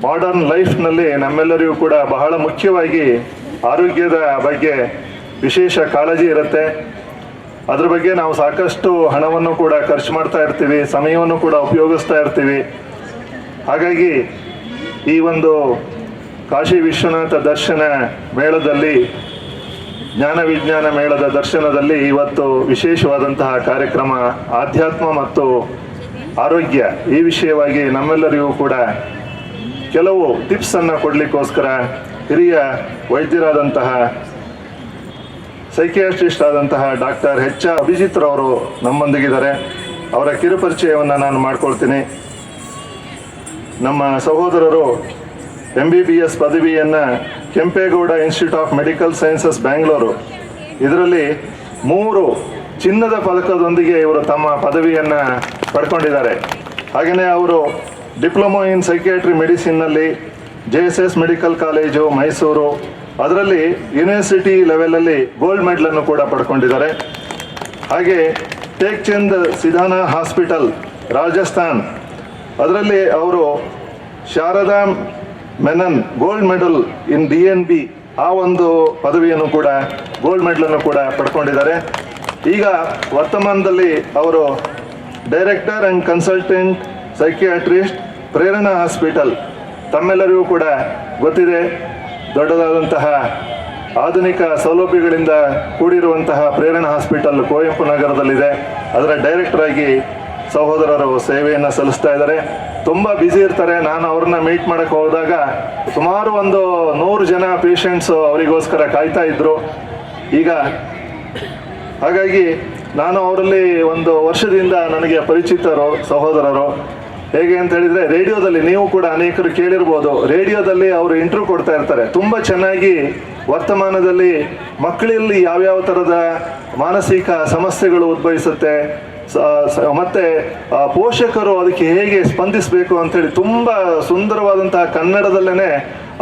Modern ಲೈಫ್ನಲ್ಲಿ ನಮ್ಮೆಲ್ಲರಿಗೂ ಕೂಡ ಬಹಳ ಮುಖ್ಯವಾಗಿ ಆರೋಗ್ಯದ ಬಗ್ಗೆ ವಿಶೇಷ ಕಾಳಜಿ ಇರುತ್ತೆ. ಅದ್ರ ಬಗ್ಗೆ ನಾವು ಸಾಕಷ್ಟು ಹಣವನ್ನು ಕೂಡ ಖರ್ಚು ಮಾಡ್ತಾ ಇರ್ತೀವಿ, ಸಮಯವನ್ನು ಕೂಡ ಉಪಯೋಗಿಸ್ತಾ ಇರ್ತೀವಿ. ಹಾಗಾಗಿ ಈ ಒಂದು ಕಾಶಿ ವಿಶ್ವನಾಥ ದರ್ಶನ ಮೇಳದಲ್ಲಿ, ಜ್ಞಾನ ವಿಜ್ಞಾನ ಮೇಳದ ದರ್ಶನದಲ್ಲಿ ಇವತ್ತು ವಿಶೇಷವಾದಂತಹ ಕಾರ್ಯಕ್ರಮ ಆಧ್ಯಾತ್ಮ ಮತ್ತು ಆರೋಗ್ಯ ಈ ವಿಷಯವಾಗಿ ನಮ್ಮೆಲ್ಲರಿಗೂ ಕೂಡ ಕೆಲವು ಟಿಪ್ಸನ್ನು ಕೊಡಲಿಕ್ಕೋಸ್ಕರ ಹಿರಿಯ ವೈದ್ಯರಾದಂತಹ ಸೈಕಿಯಾಟ್ರಿಸ್ಟ್ ಆದಂತಹ ಡಾಕ್ಟರ್ ಎಚ್ ಅಭಿಜಿತ್ ರವರು ನಮ್ಮೊಂದಿಗಿದ್ದಾರೆ. ಅವರ ಕಿರುಪರಿಚಯವನ್ನು ನಾನು ಮಾಡ್ಕೊಳ್ತೀನಿ. ನಮ್ಮ ಸಹೋದರರು MBBS ಪದವಿಯನ್ನು Kempegowda institute of medical sciences Bangalore ಇದರಲ್ಲಿ 3 ಚಿನ್ನದ ಪದಕದೊಂದಿಗೆ ಇವರು ತಮ್ಮ ಪದವಿಯನ್ನು ಪಡ್ಕೊಂಡಿದ್ದಾರೆ. ಹಾಗೆಯೇ ಅವರು ಡಿಪ್ಲೊಮೊ ಇನ್ ಸೈಕಿಯಾಟ್ರಿ ಮೆಡಿಸಿನ್ನಲ್ಲಿ JSS ಮೆಡಿಕಲ್ ಕಾಲೇಜು ಮೈಸೂರು ಅದರಲ್ಲಿ ಯೂನಿವರ್ಸಿಟಿ ಲೆವೆಲಲ್ಲಿ ಗೋಲ್ಡ್ ಮೆಡಲನ್ನು ಕೂಡ ಪಡ್ಕೊಂಡಿದ್ದಾರೆ. ಹಾಗೆ ಟೇಕ್ ಚಂದ್ ಸಿಧಾನಾ ಹಾಸ್ಪಿಟಲ್ ರಾಜಸ್ಥಾನ್ ಅದರಲ್ಲಿ ಅವರು Sharada Menon gold medal in DNB ಆ ಒಂದು ಪದವಿಯನ್ನು ಕೂಡ ಗೋಲ್ಡ್ ಮೆಡಲನ್ನು ಕೂಡ ಪಡ್ಕೊಂಡಿದ್ದಾರೆ. ಈಗ ವರ್ತಮಾನದಲ್ಲಿ ಅವರು director and consultant psychiatrist Prerana hospital, ತಮ್ಮೆಲ್ಲರಿಗೂ ಕೂಡ ಗೊತ್ತಿದೆ, ದೊಡ್ಡದಾದಂತಹ ಆಧುನಿಕ ಸೌಲಭ್ಯಗಳಿಂದ ಕೂಡಿರುವಂತಹ ಪ್ರೇರಣಾ ಹಾಸ್ಪಿಟಲ್ ಕುವೆಂಪು ನಗರದಲ್ಲಿದೆ. ಅದರ ಡೈರೆಕ್ಟರ್ ಆಗಿ ಸಹೋದರರು ಸೇವೆಯನ್ನು ಸಲ್ಲಿಸ್ತಾ ಇದ್ದಾರೆ. ತುಂಬ ಬ್ಯುಸಿ ಇರ್ತಾರೆ. ನಾನು ಅವ್ರನ್ನ ಮೀಟ್ ಮಾಡೋಕ್ಕೆ ಹೋದಾಗ ಸುಮಾರು ಒಂದು 100 ಜನ ಪೇಷಂಟ್ಸು ಅವರಿಗೋಸ್ಕರ ಕಾಯ್ತಾ ಇದ್ದರು. ಈಗ ಹಾಗಾಗಿ ನಾನು ಅವರಲ್ಲಿ ಒಂದು ವರ್ಷದಿಂದ ನನಗೆ ಪರಿಚಿತರು ಸಹೋದರರು. ಹೇಗೆ ಅಂತ ಹೇಳಿದರೆ, ರೇಡಿಯೋದಲ್ಲಿ ನೀವು ಕೂಡ ಅನೇಕರು ಕೇಳಿರ್ಬೋದು, ರೇಡಿಯೋದಲ್ಲಿ ಅವರು ಇಂಟರ್ವ್ಯೂ ಕೊಡ್ತಾ ಇರ್ತಾರೆ. ತುಂಬ ಚೆನ್ನಾಗಿ ವರ್ತಮಾನದಲ್ಲಿ ಮಕ್ಕಳಲ್ಲಿ ಯಾವ್ಯಾವ ಥರದ ಮಾನಸಿಕ ಸಮಸ್ಯೆಗಳು ಉದ್ಭವಿಸುತ್ತೆ ಮತ್ತು ಪೋಷಕರು ಅದಕ್ಕೆ ಹೇಗೆ ಸ್ಪಂದಿಸಬೇಕು ಅಂಥೇಳಿ ತುಂಬ ಸುಂದರವಾದಂತಹ ಕನ್ನಡದಲ್ಲೇ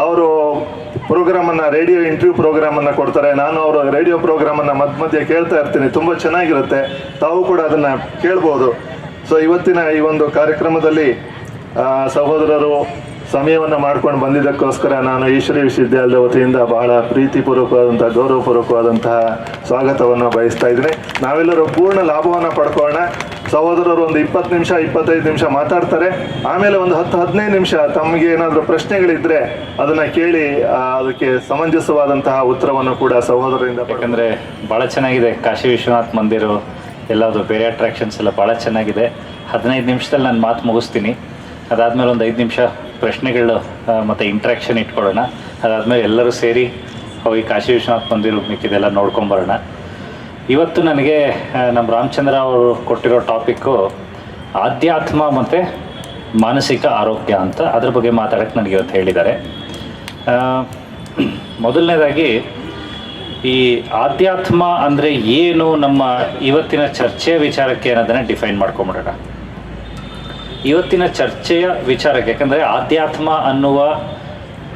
ಅವರು ಪ್ರೋಗ್ರಾಮನ್ನು, ರೇಡಿಯೋ ಇಂಟರ್ವ್ಯೂ ಪ್ರೋಗ್ರಾಮನ್ನು ಕೊಡ್ತಾರೆ. ನಾನು ಅವರು ರೇಡಿಯೋ ಪ್ರೋಗ್ರಾಮನ್ನು ಮಧ್ಯೆ ಕೇಳ್ತಾ ಇರ್ತೀನಿ. ತುಂಬ ಚೆನ್ನಾಗಿರುತ್ತೆ, ತಾವು ಕೂಡ ಅದನ್ನು ಕೇಳ್ಬೋದು. ಸೊ ಇವತ್ತಿನ ಈ ಒಂದು ಕಾರ್ಯಕ್ರಮದಲ್ಲಿ ಸಹೋದರರು ಸಮಯವನ್ನು ಮಾಡ್ಕೊಂಡು ಬಂದಿದ್ದಕ್ಕೋಸ್ಕರ ನಾನು ಈಶ್ವರಿ ವಿಶ್ವವಿದ್ಯಾಲಯದ ವತಿಯಿಂದ ಬಹಳ ಪ್ರೀತಿಪೂರ್ವಕವಾದಂತಹ ಗೌರವಪೂರ್ವಕವಾದಂತಹ ಸ್ವಾಗತವನ್ನು ಬಯಸ್ತಾ ಇದ್ದೀನಿ. ನಾವೆಲ್ಲರೂ ಪೂರ್ಣ ಲಾಭವನ್ನು ಪಡ್ಕೊಳ್ಳೋಣ. ಸಹೋದರರು ಒಂದು 20 ನಿಮಿಷ 25 ನಿಮಿಷ ಮಾತಾಡ್ತಾರೆ. ಆಮೇಲೆ ಒಂದು 10-15 ನಿಮಿಷ ತಮಗೆ ಏನಾದರೂ ಪ್ರಶ್ನೆಗಳಿದ್ದರೆ ಅದನ್ನು ಕೇಳಿ ಅದಕ್ಕೆ ಸಮಂಜಸವಾದಂತಹ ಉತ್ತರವನ್ನು ಕೂಡ ಸಹೋದರರಿಂದ. ಯಾಕಂದರೆ ಭಾಳ ಚೆನ್ನಾಗಿದೆ ಕಾಶಿ ವಿಶ್ವನಾಥ್ ಮಂದಿರ, ಎಲ್ಲದು ಬೇರೆ ಅಟ್ರಾಕ್ಷನ್ಸ್ ಎಲ್ಲ ಭಾಳ ಚೆನ್ನಾಗಿದೆ. 15 ನಿಮಿಷದಲ್ಲಿ ನಾನು ಮಾತು ಮುಗಿಸ್ತೀನಿ. ಅದಾದಮೇಲೆ ಒಂದು 5 ನಿಮಿಷ ಪ್ರಶ್ನೆಗಳು ಮತ್ತು ಇಂಟ್ರ್ಯಾಕ್ಷನ್ ಇಟ್ಕೊಳ್ಳೋಣ. ಅದಾದಮೇಲೆ ಎಲ್ಲರೂ ಸೇರಿ ಹೋಗಿ ಕಾಶಿ ವಿಶ್ವನಾಥ್ ಮಂದಿರ ಮಿಕ್ಕಿದೆಲ್ಲ ನೋಡ್ಕೊಂಬರೋಣ. ಇವತ್ತು ನನಗೆ ನಮ್ಮ ರಾಮಚಂದ್ರ ಅವರು ಕೊಟ್ಟಿರೋ ಟಾಪಿಕ್ಕು ಆಧ್ಯಾತ್ಮ ಮತ್ತು ಮಾನಸಿಕ ಆರೋಗ್ಯ ಅಂತ, ಅದ್ರ ಬಗ್ಗೆ ಮಾತಾಡೋಕ್ಕೆ ನನಗೆ ಇವತ್ತು ಹೇಳಿದ್ದಾರೆ. ಮೊದಲನೇದಾಗಿ ಈ ಆಧ್ಯಾತ್ಮ ಅಂದರೆ ಏನು, ನಮ್ಮ ಇವತ್ತಿನ ಚರ್ಚೆಯ ವಿಚಾರಕ್ಕೆ ಅನ್ನೋದನ್ನು ಡಿಫೈನ್ ಮಾಡ್ಕೊಂಬಿಡೋಣ. ಇವತ್ತಿನ ಚರ್ಚೆಯ ವಿಚಾರಕ್ಕೆ, ಯಾಕಂದರೆ ಆಧ್ಯಾತ್ಮ ಅನ್ನುವ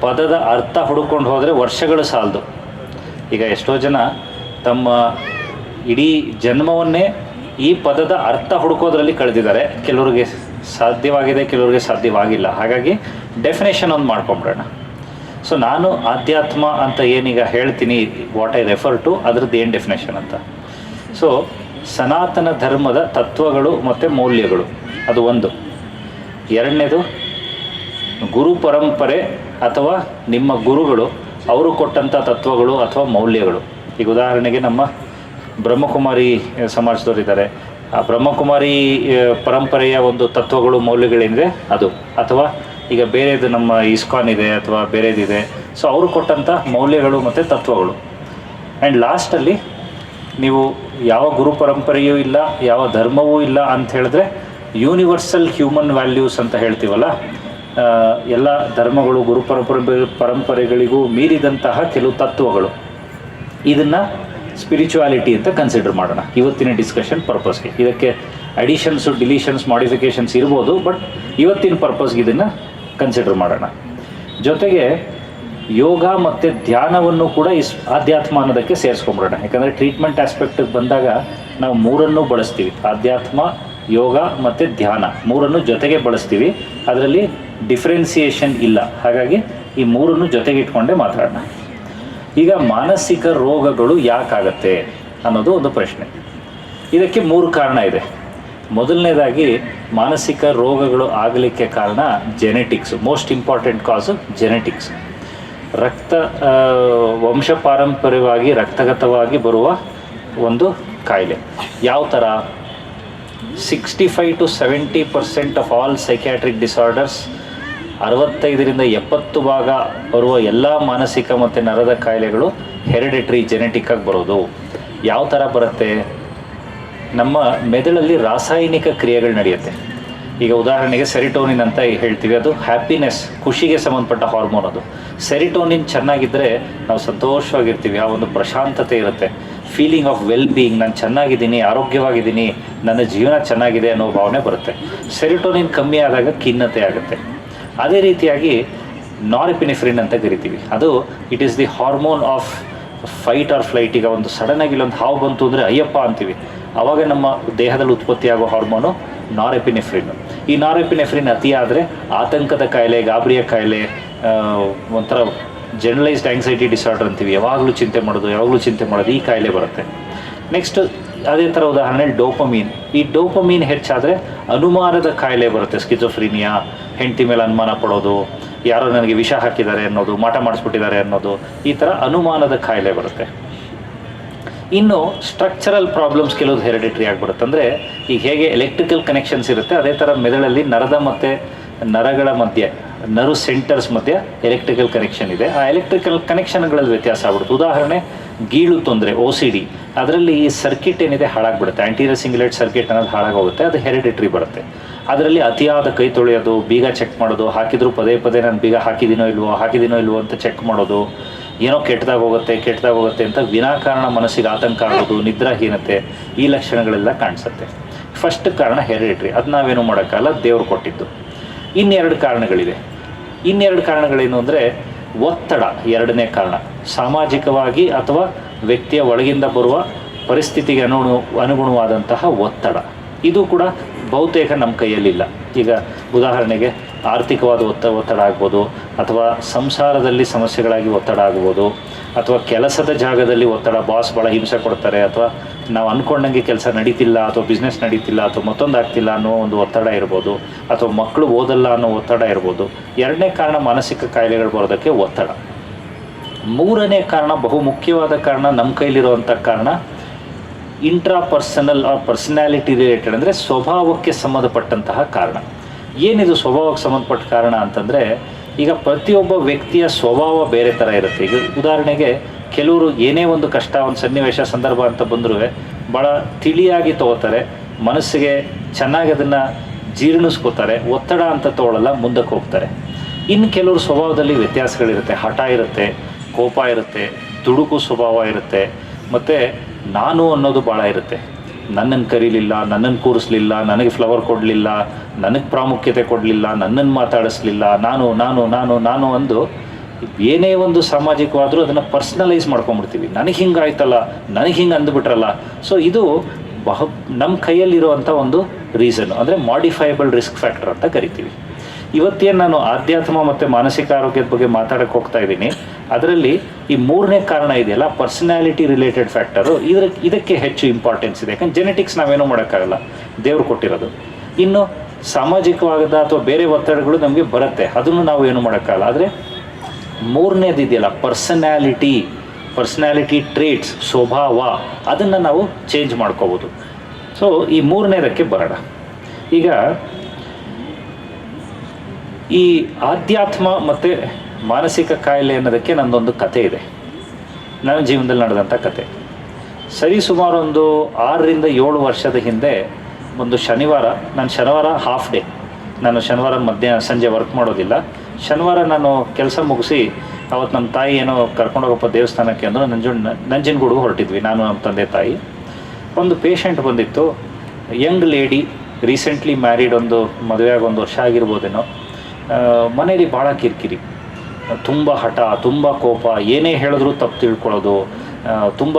ಪದದ ಅರ್ಥ ಹುಡುಕೊಂಡು ಹೋದರೆ ವರ್ಷಗಳು ಸಾಲದು. ಈಗ ಎಷ್ಟೋ ಜನ ತಮ್ಮ ಇಡೀ ಜನ್ಮವನ್ನೇ ಈ ಪದದ ಅರ್ಥ ಹುಡುಕೋದ್ರಲ್ಲಿ ಕಳೆದಿದ್ದಾರೆ. ಕೆಲವ್ರಿಗೆ ಸಾಧ್ಯವಾಗಿದೆ, ಕೆಲವ್ರಿಗೆ ಸಾಧ್ಯವಾಗಿಲ್ಲ. ಹಾಗಾಗಿ ಡೆಫಿನೇಷನ್ ಒಂದು ಮಾಡ್ಕೊಂಬಿಡೋಣ. ಸೊ ನಾನು ಆಧ್ಯಾತ್ಮ ಅಂತ ಏನೀಗ ಹೇಳ್ತೀನಿ, ವಾಟ್ ಐ ರೆಫರ್ ಟು, ಅದ್ರದ್ದು ಏನು ಡೆಫಿನೇಷನ್ ಅಂತ. ಸೊ ಸನಾತನ ಧರ್ಮದ ತತ್ವಗಳು ಮತ್ತು ಮೌಲ್ಯಗಳು, ಅದು ಒಂದು. ಎರಡನೇದು ಗುರು ಪರಂಪರೆ ಅಥವಾ ನಿಮ್ಮ ಗುರುಗಳು ಅವರು ಕೊಟ್ಟಂಥ ತತ್ವಗಳು ಅಥವಾ ಮೌಲ್ಯಗಳು. ಈಗ ಉದಾಹರಣೆಗೆ ನಮ್ಮ ಬ್ರಹ್ಮಕುಮಾರಿ ಸಮಾಜದವರಿದ್ದಾರೆ, ಆ ಬ್ರಹ್ಮಕುಮಾರಿ ಪರಂಪರೆಯ ಒಂದು ತತ್ವಗಳು ಮೌಲ್ಯಗಳೇನಿದೆ ಅದು, ಅಥವಾ ಈಗ ಬೇರೆದು ನಮ್ಮ ಇಸ್ಕಾನ್ ಇದೆ ಅಥವಾ ಬೇರೆದಿದೆ. ಸೊ ಅವರು ಕೊಟ್ಟಂಥ ಮೌಲ್ಯಗಳು ಮತ್ತು ತತ್ವಗಳು. ಆ್ಯಂಡ್ ಲಾಸ್ಟಲ್ಲಿ ನೀವು ಯಾವ ಗುರು ಪರಂಪರೆಯೂ ಇಲ್ಲ, ಯಾವ ಧರ್ಮವೂ ಇಲ್ಲ ಅಂತ ಹೇಳಿದ್ರೆ ಯೂನಿವರ್ಸಲ್ ಹ್ಯೂಮನ್ ವ್ಯಾಲ್ಯೂಸ್ ಅಂತ ಹೇಳ್ತೀವಲ್ಲ, ಎಲ್ಲ ಧರ್ಮಗಳು ಗುರು ಪರಂಪರೆಗಳಿಗೂ ಮೀರಿದಂತಹ ಕೆಲವು ತತ್ವಗಳು. ಇದನ್ನು ಸ್ಪಿರಿಚುವಾಲಿಟಿ ಅಂತ ಕನ್ಸಿಡರ್ ಮಾಡೋಣ ಇವತ್ತಿನ ಡಿಸ್ಕಷನ್ ಪರ್ಪಸ್ಗೆ. ಇದಕ್ಕೆ ಅಡಿಷನ್ಸು, ಡಿಲೀಷನ್ಸ್, ಮಾಡಿಫಿಕೇಷನ್ಸ್ ಇರ್ಬೋದು, ಬಟ್ ಇವತ್ತಿನ ಪರ್ಪಸ್ಗೆ ಇದನ್ನು ಕನ್ಸಿಡರ್ ಮಾಡೋಣ. ಜೊತೆಗೆ ಯೋಗ ಮತ್ತು ಧ್ಯಾನವನ್ನು ಕೂಡ ಆಧ್ಯಾತ್ಮ ಅನ್ನೋದಕ್ಕೆ ಸೇರಿಸ್ಕೊಂಬಿಡೋಣ. ಯಾಕಂದರೆ ಟ್ರೀಟ್ಮೆಂಟ್ ಆಸ್ಪೆಕ್ಟಿಗೆ ಬಂದಾಗ ನಾವು ಮೂರನ್ನೂ ಬಳಸ್ತೀವಿ. ಆಧ್ಯಾತ್ಮ, ಯೋಗ ಮತ್ತು ಧ್ಯಾನ ಮೂರನ್ನು ಜೊತೆಗೆ ಬಳಸ್ತೀವಿ. ಅದರಲ್ಲಿ ಡಿಫ್ರೆನ್ಸಿಯೇಷನ್ ಇಲ್ಲ. ಹಾಗಾಗಿ ಈ ಮೂರನ್ನು ಜೊತೆಗೆ ಇಟ್ಕೊಂಡೇ ಮಾತಾಡೋಣ. ಈಗ ಮಾನಸಿಕ ರೋಗಗಳು ಯಾಕಾಗತ್ತೆ ಅನ್ನೋದು ಒಂದು ಪ್ರಶ್ನೆ. ಇದಕ್ಕೆ 3 ಕಾರಣ ಇದೆ. ಮೊದಲನೇದಾಗಿ ಮಾನಸಿಕ ರೋಗಗಳು ಆಗಲಿಕ್ಕೆ ಕಾರಣ ಜೆನೆಟಿಕ್ಸ್. ಮೋಸ್ಟ್ ಇಂಪಾರ್ಟೆಂಟ್ ಕಾಸು ಜೆನೆಟಿಕ್ಸ್. ವಂಶ ಪಾರಂಪರ್ಯವಾಗಿ ರಕ್ತಗತವಾಗಿ ಬರುವ ಒಂದು ಕಾಯಿಲೆ. ಯಾವ ಥರ? 65 to 70% of all psychiatric disorders, 65ರಿಂದ 70 ಭಾಗ ಬರುವ ಎಲ್ಲ ಮಾನಸಿಕ ಮತ್ತು ನರದ ಕಾಯಿಲೆಗಳು ಹೆರಿಡಿಟ್ರಿ, ಜೆನೆಟಿಕ್ಕಾಗಿ ಬರೋದು. ಯಾವ ಥರ ಬರುತ್ತೆ? ನಮ್ಮ ಮೆದುಳಲ್ಲಿ ರಾಸಾಯನಿಕ ಕ್ರಿಯೆಗಳು ನಡೆಯುತ್ತೆ. ಈಗ ಉದಾಹರಣೆಗೆ ಸೆರಿಟೋನಿನ್ ಅಂತ ಹೇಳ್ತೀವಿ, ಅದು ಹ್ಯಾಪಿನೆಸ್, ಖುಷಿಗೆ ಸಂಬಂಧಪಟ್ಟ ಹಾರ್ಮೋನ್. ಅದು ಸೆರಿಟೋನಿನ್ ಚೆನ್ನಾಗಿದ್ದರೆ ನಾವು ಸಂತೋಷವಾಗಿರ್ತೀವಿ, ಆ ಒಂದು ಪ್ರಶಾಂತತೆ ಇರುತ್ತೆ, ಫೀಲಿಂಗ್ ಆಫ್ ವೆಲ್ ಬೀಯಿಂಗ್, ನಾನು ಚೆನ್ನಾಗಿದ್ದೀನಿ, ಆರೋಗ್ಯವಾಗಿದ್ದೀನಿ, ನನ್ನ ಜೀವನ ಚೆನ್ನಾಗಿದೆ ಅನ್ನೋ ಭಾವನೆ ಬರುತ್ತೆ. ಸೆರಿಟೋನಿನ್ ಕಮ್ಮಿ ಆದಾಗ ಖಿನ್ನತೆ ಆಗುತ್ತೆ. ಅದೇ ರೀತಿಯಾಗಿ ನಾರೆಪಿನೆಫ್ರಿನ್ ಅಂತ ಕರಿತೀವಿ, ಅದು it is the hormone of fight R flight. ಈಗ ಒಂದು ಸಡನ್ನಾಗಿ ಇಲ್ಲೊಂದು ಹಾವು ಬಂತು ಅಂದರೆ ಅಯ್ಯಪ್ಪ ಅಂತೀವಿ, ಆವಾಗ ನಮ್ಮ ದೇಹದಲ್ಲಿ ಉತ್ಪತ್ತಿಯಾಗೋ ಹಾರ್ಮೋನು ನಾರೆಪಿನೆಫ್ರಿನ್. ಈ ನಾರೆಪಿನೆಫ್ರಿನ್ ಅತಿ ಆದರೆ ಆತಂಕದ ಕಾಯಿಲೆ, ಗಾಬರಿಯ ಕಾಯಿಲೆ, ಒಂಥರ ಜನರಲೈಸ್ಡ್ ಆಂಗ್ಸೈಟಿ ಡಿಸಾರ್ಡರ್ ಅಂತೀವಿ, ಯಾವಾಗಲೂ ಚಿಂತೆ ಮಾಡೋದು, ಈ ಕಾಯಿಲೆ ಬರುತ್ತೆ. ನೆಕ್ಸ್ಟ್ ಅದೇ ಥರ ಉದಾಹರಣೆ ಡೋಪಮೀನ್. ಈ ಡೋಪಮೀನ್ ಹೆಚ್ಚಾದರೆ ಅನುಮಾನದ ಕಾಯಿಲೆ ಬರುತ್ತೆ, ಸ್ಕಿಜೋಫ್ರೀನಿಯಾ, ಹೆಂಡತಿ ಮೇಲೆ ಅನುಮಾನ ಪಡೋದು, ಯಾರೋ ನನಗೆ ವಿಷ ಹಾಕಿದ್ದಾರೆ ಅನ್ನೋದು, ಮಾಟ ಮಾಡಿಸ್ಬಿಟ್ಟಿದ್ದಾರೆ ಅನ್ನೋದು, ಈ ಥರ ಅನುಮಾನದ ಕಾಯಿಲೆ ಬರುತ್ತೆ. ಇನ್ನು ಸ್ಟ್ರಕ್ಚರಲ್ ಪ್ರಾಬ್ಲಮ್ಸ್ ಕೆಲವು ಹೆರಿಡಿಟ್ರಿ ಆಗಿಬಿಡುತ್ತೆ. ಅಂದರೆ ಈಗ ಹೇಗೆ ಎಲೆಕ್ಟ್ರಿಕಲ್ ಕನೆಕ್ಷನ್ಸ್ ಇರುತ್ತೆ, ಅದೇ ಥರ ಮೆದುಳಲ್ಲಿ ನರದ ಮತ್ತು ನರಗಳ ಮಧ್ಯೆ, ನರ್ವ್ ಸೆಂಟರ್ಸ್ ಮಧ್ಯೆ ಎಲೆಕ್ಟ್ರಿಕಲ್ ಕನೆಕ್ಷನ್ ಇದೆ. ಆ ಎಲೆಕ್ಟ್ರಿಕಲ್ ಕನೆಕ್ಷನ್ಗಳಲ್ಲಿ ವ್ಯತ್ಯಾಸ ಆಗ್ಬಿಡುತ್ತೆ. ಉದಾಹರಣೆ ಗೀಳು ತೊಂದರೆ, OCD, ಅದರಲ್ಲಿ ಈ ಸರ್ಕಿಟ್ ಏನಿದೆ ಹಾಳಾಗ್ಬಿಡುತ್ತೆ, ಆಂಟೀರಿಯರ್ ಸಿಂಗ್ಯುಲೇಟ್ ಸರ್ಕಿಟ್ ಅನ್ನೋದು ಹಾಳಾಗೋಗುತ್ತೆ, ಅದು ಹೆರಿಡಿಟ್ರಿ ಬರುತ್ತೆ. ಅದರಲ್ಲಿ ಅತಿಯಾದ ಕೈ ತೊಳೆಯೋದು, ಬೀಗ ಚೆಕ್ ಮಾಡೋದು, ಹಾಕಿದ್ರು ಪದೇ ಪದೇ ನಾನು ಬೀಗ ಹಾಕಿದ್ದೀನೋ ಇಲ್ವೋ ಅಂತ ಚೆಕ್ ಮಾಡೋದು, ಏನೋ ಕೆಟ್ಟದಾಗೋಗುತ್ತೆ ಅಂತ ವಿನಾಕಾರಣ ಮನಸ್ಸಿಗೆ ಆತಂಕ ಆಗೋದು, ನಿದ್ರಾಹೀನತೆ, ಈ ಲಕ್ಷಣಗಳೆಲ್ಲ ಕಾಣಿಸುತ್ತೆ. ಫಸ್ಟ್ ಕಾರಣ ಹೆರಿಡಿಟ್ರಿ, ಅದು ನಾವೇನು ಮಾಡೋಕ್ಕಲ್ಲ, ದೇವ್ರು ಕೊಟ್ಟಿದ್ದು. ಇನ್ನೆರಡು ಕಾರಣಗಳೇನು ಅಂದರೆ ಒತ್ತಡ. ಎರಡನೇ ಕಾರಣ ಸಾಮಾಜಿಕವಾಗಿ ಅಥವಾ ವ್ಯಕ್ತಿಯ ಒಳಗಿಂದ ಬರುವ ಪರಿಸ್ಥಿತಿಗೆ ಅನುಗುಣವಾದಂತಹ ಒತ್ತಡ. ಇದು ಕೂಡ ಬಹುತೇಕ ನಮ್ಮ ಕೈಯಲ್ಲಿಲ್ಲ. ಈಗ ಉದಾಹರಣೆಗೆ ಆರ್ಥಿಕವಾದ ಒತ್ತಡ ಆಗ್ಬೋದು, ಅಥವಾ ಸಂಸಾರದಲ್ಲಿ ಸಮಸ್ಯೆಗಳಾಗಿ ಒತ್ತಡ ಆಗ್ಬೋದು, ಅಥವಾ ಕೆಲಸದ ಜಾಗದಲ್ಲಿ ಒತ್ತಡ, ಬಾಸ್ ಭಾಳ ಹಿಂಸೆ ಕೊಡ್ತಾರೆ, ಅಥವಾ ನಾವು ಅಂದ್ಕೊಂಡಂಗೆ ಕೆಲಸ ನಡೀತಿಲ್ಲ, ಅಥವಾ ಬಿಸ್ನೆಸ್ ನಡೀತಿಲ್ಲ, ಅಥವಾ ಮತ್ತೊಂದು ಆಗ್ತಿಲ್ಲ ಅನ್ನೋ ಒಂದು ಒತ್ತಡ ಇರ್ಬೋದು, ಅಥವಾ ಮಕ್ಕಳು ಓದಲ್ಲ ಅನ್ನೋ ಒತ್ತಡ ಇರ್ಬೋದು. ಎರಡನೇ ಕಾರಣ ಮಾನಸಿಕ ಕಾಯಿಲೆಗಳು ಬರೋದಕ್ಕೆ ಒತ್ತಡ. ಮೂರನೇ ಕಾರಣ, ಬಹು ಮುಖ್ಯವಾದ ಕಾರಣ, ನಮ್ಮ ಕೈಲಿರುವಂಥ ಕಾರಣ ಇಂಟ್ರಾಪರ್ಸನಲ್ ಆರ್ ಪರ್ಸನಾಲಿಟಿ ರಿಲೇಟೆಡ್, ಅಂದರೆ ಸ್ವಭಾವಕ್ಕೆ ಸಂಬಂಧಪಟ್ಟಂತಹ ಕಾರಣ. ಏನಿದು ಸ್ವಭಾವಕ್ಕೆ ಸಂಬಂಧಪಟ್ಟ ಕಾರಣ ಅಂತಂದರೆ, ಈಗ ಪ್ರತಿಯೊಬ್ಬ ವ್ಯಕ್ತಿಯ ಸ್ವಭಾವ ಬೇರೆ ಥರ ಇರುತ್ತೆ. ಈಗ ಉದಾಹರಣೆಗೆ ಕೆಲವರು ಏನೇ ಒಂದು ಕಷ್ಟ, ಒಂದು ಸನ್ನಿವೇಶ, ಸಂದರ್ಭ ಅಂತ ಬಂದರೂ ಭಾಳ ತಿಳಿಯಾಗಿ ತಗೋತಾರೆ, ಮನಸ್ಸಿಗೆ ಚೆನ್ನಾಗಿ ಅದನ್ನು ಜೀರ್ಣಿಸ್ಕೋತಾರೆ, ಒತ್ತಡ ಅಂತ ತಗೊಳ್ಳಲ್ಲ, ಮುಂದಕ್ಕೆ ಹೋಗ್ತಾರೆ. ಇನ್ನು ಕೆಲವರು ಸ್ವಭಾವದಲ್ಲಿ ವ್ಯತ್ಯಾಸಗಳಿರುತ್ತೆ, ಹಠ ಇರುತ್ತೆ, ಕೋಪ ಇರುತ್ತೆ, ದುಡುಕು ಸ್ವಭಾವ ಇರುತ್ತೆ, ಮತ್ತು ನಾನು ಅನ್ನೋದು ಭಾಳ ಇರುತ್ತೆ. ನನ್ನನ್ನು ಕರೀಲಿಲ್ಲ, ನನ್ನನ್ನು ಕೂರಿಸ್ಲಿಲ್ಲ, ನನಗೆ ಫ್ಲವರ್ ಕೊಡಲಿಲ್ಲ, ನನಗೆ ಪ್ರಾಮುಖ್ಯತೆ ಕೊಡಲಿಲ್ಲ, ನನ್ನನ್ನು ಮಾತಾಡಿಸ್ಲಿಲ್ಲ, ನಾನು ಅಂದು ಏನೇ ಒಂದು ಸಾಮಾಜಿಕವಾದರೂ ಅದನ್ನು ಪರ್ಸ್ನಲೈಸ್ ಮಾಡ್ಕೊಂಡ್ಬಿಡ್ತೀವಿ. ನನಗೆ ಹಿಂಗಾಯ್ತಲ್ಲ, ನನಗೆ ಹಿಂಗೆ ಅಂದುಬಿಟ್ರಲ್ಲ. ಸೊ ಇದು ನಮ್ಮ ಕೈಯಲ್ಲಿರುವಂಥ ಒಂದು ರೀಸನ್, ಅಂದರೆ ಮಾಡಿಫೈಬಲ್ ರಿಸ್ಕ್ ಫ್ಯಾಕ್ಟರ್ ಅಂತ ಕರಿತೀವಿ. ಇವತ್ತೇನು ನಾನು ಆಧ್ಯಾತ್ಮ ಮತ್ತು ಮಾನಸಿಕ ಆರೋಗ್ಯದ ಬಗ್ಗೆ ಮಾತಾಡೋಕ್ಕೆ ಹೋಗ್ತಾ ಇದ್ದೀನಿ, ಅದರಲ್ಲಿ ಈ ಮೂರನೇ ಕಾರಣ ಇದೆಯಲ್ಲ, ಪರ್ಸನಾಲಿಟಿ ರಿಲೇಟೆಡ್ ಫ್ಯಾಕ್ಟರು, ಇದಕ್ಕೆ ಹೆಚ್ಚು ಇಂಪಾರ್ಟೆನ್ಸ್ ಇದೆ. ಯಾಕಂದ್ರೆ ಜೆನೆಟಿಕ್ಸ್ ನಾವೇನೂ ಮಾಡೋಕ್ಕಾಗಲ್ಲ, ದೇವ್ರು ಕೊಟ್ಟಿರೋದು. ಇನ್ನು ಸಾಮಾಜಿಕವಾದ ಅಥವಾ ಬೇರೆ ಒತ್ತಡಗಳು ನಮಗೆ ಬರುತ್ತೆ, ಅದನ್ನು ನಾವು ಏನು ಮಾಡೋಕ್ಕಾಗಲ್ಲ. ಆದರೆ ಮೂರನೇದು ಇದೆಯಲ್ಲ, ಪರ್ಸನಾಲಿಟಿ ಟ್ರೇಟ್ಸ್, ಸ್ವಭಾವ, ಅದನ್ನು ನಾವು ಚೇಂಜ್ ಮಾಡ್ಕೋಬೋದು. ಸೊ ಈ ಮೂರನೇದಕ್ಕೆ ಬರೋಣ. ಈಗ ಈ ಆಧ್ಯಾತ್ಮ ಮತ್ತು ಮಾನಸಿಕ ಕಾಯಿಲೆ ಅನ್ನೋದಕ್ಕೆ ನನ್ನದೊಂದು ಕತೆ ಇದೆ, ನನ್ನ ಜೀವನದಲ್ಲಿ ನಡೆದಂಥ ಕತೆ. ಸುಮಾರು ಒಂದು 6ರಿಂದ 7 ವರ್ಷದ ಹಿಂದೆ ಒಂದು ಶನಿವಾರ ಹಾಫ್ ಡೇ, ನಾನು ಶನಿವಾರ ಸಂಜೆ ವರ್ಕ್ ಮಾಡೋದಿಲ್ಲ. ಶನಿವಾರ ನಾನು ಕೆಲಸ ಮುಗಿಸಿ ಅವತ್ತು ನಮ್ಮ ತಾಯಿ ಏನೋ ಕರ್ಕೊಂಡೋಗಪ್ಪ ದೇವಸ್ಥಾನಕ್ಕೆ ಅಂದರು, ನಂಜನಗೂಡಿಗೆ ಹೊರಟಿದ್ವಿ, ನಾನು ನಮ್ಮ ತಂದೆ ತಾಯಿ. ಒಂದು ಪೇಷಂಟ್ ಬಂದಿತ್ತು, ಯಂಗ್ ಲೇಡಿ, ರೀಸೆಂಟ್ಲಿ ಮ್ಯಾರಿಡ್, ಒಂದು ಮದುವೆಯಾಗಿ 1 ವರ್ಷ ಆಗಿರ್ಬೋದೇನೋ. ಮನೇಲಿ ಭಾಳ ಕಿರಿಕಿರಿ, ತುಂಬ ಹಠ, ತುಂಬ ಕೋಪ, ಏನೇ ಹೇಳಿದ್ರು ತಪ್ಪು ತಿಳ್ಕೊಳ್ಳೋದು, ತುಂಬ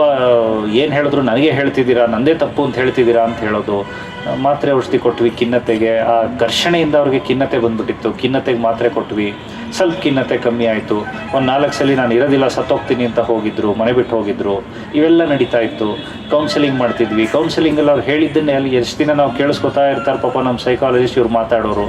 ಏನು ಹೇಳಿದ್ರು ನನಗೆ ಹೇಳ್ತಿದ್ದೀರಾ, ನನ್ನದೇ ತಪ್ಪು ಅಂತ ಹೇಳ್ತಿದ್ದೀರಾ ಅಂತ ಹೇಳೋದು. ಮಾತ್ರೆ ಔಷಧಿ ಕೊಟ್ವಿ ಖಿನ್ನತೆಗೆ, ಆ ಘರ್ಷಣೆಯಿಂದ ಅವ್ರಿಗೆ ಖಿನ್ನತೆ ಬಂದ್ಬಿಟ್ಟಿತ್ತು, ಖಿನ್ನತೆಗೆ ಮಾತ್ರೆ ಕೊಟ್ವಿ, ಸ್ವಲ್ಪ ಖಿನ್ನತೆ ಕಮ್ಮಿ ಆಯಿತು. ಒಂದು 4 ಸಲ ನಾನು ಇರೋದಿಲ್ಲ ಸತ್ತೋಗ್ತೀನಿ ಅಂತ ಹೋಗಿದ್ರು, ಮನೆ ಬಿಟ್ಟು ಹೋಗಿದ್ರು. ಇವೆಲ್ಲ ನಡೀತಾ ಇತ್ತು. ಕೌನ್ಸಿಲಿಂಗ್ ಮಾಡ್ತಿದ್ವಿ. ಕೌನ್ಸಿಲಿಂಗಲ್ಲಿ ಅವ್ರು ಹೇಳಿದ್ದನ್ನೇ ಅಲ್ಲಿ ಎಷ್ಟು ದಿನ ನಾವು ಕೇಳಿಸ್ಕೊತಾ ಇರ್ತಾರೆ ಪಾಪ ನಮ್ಮ ಸೈಕಾಲಜಿಸ್ಟ್ ಇವ್ರು ಮಾತಾಡೋರು.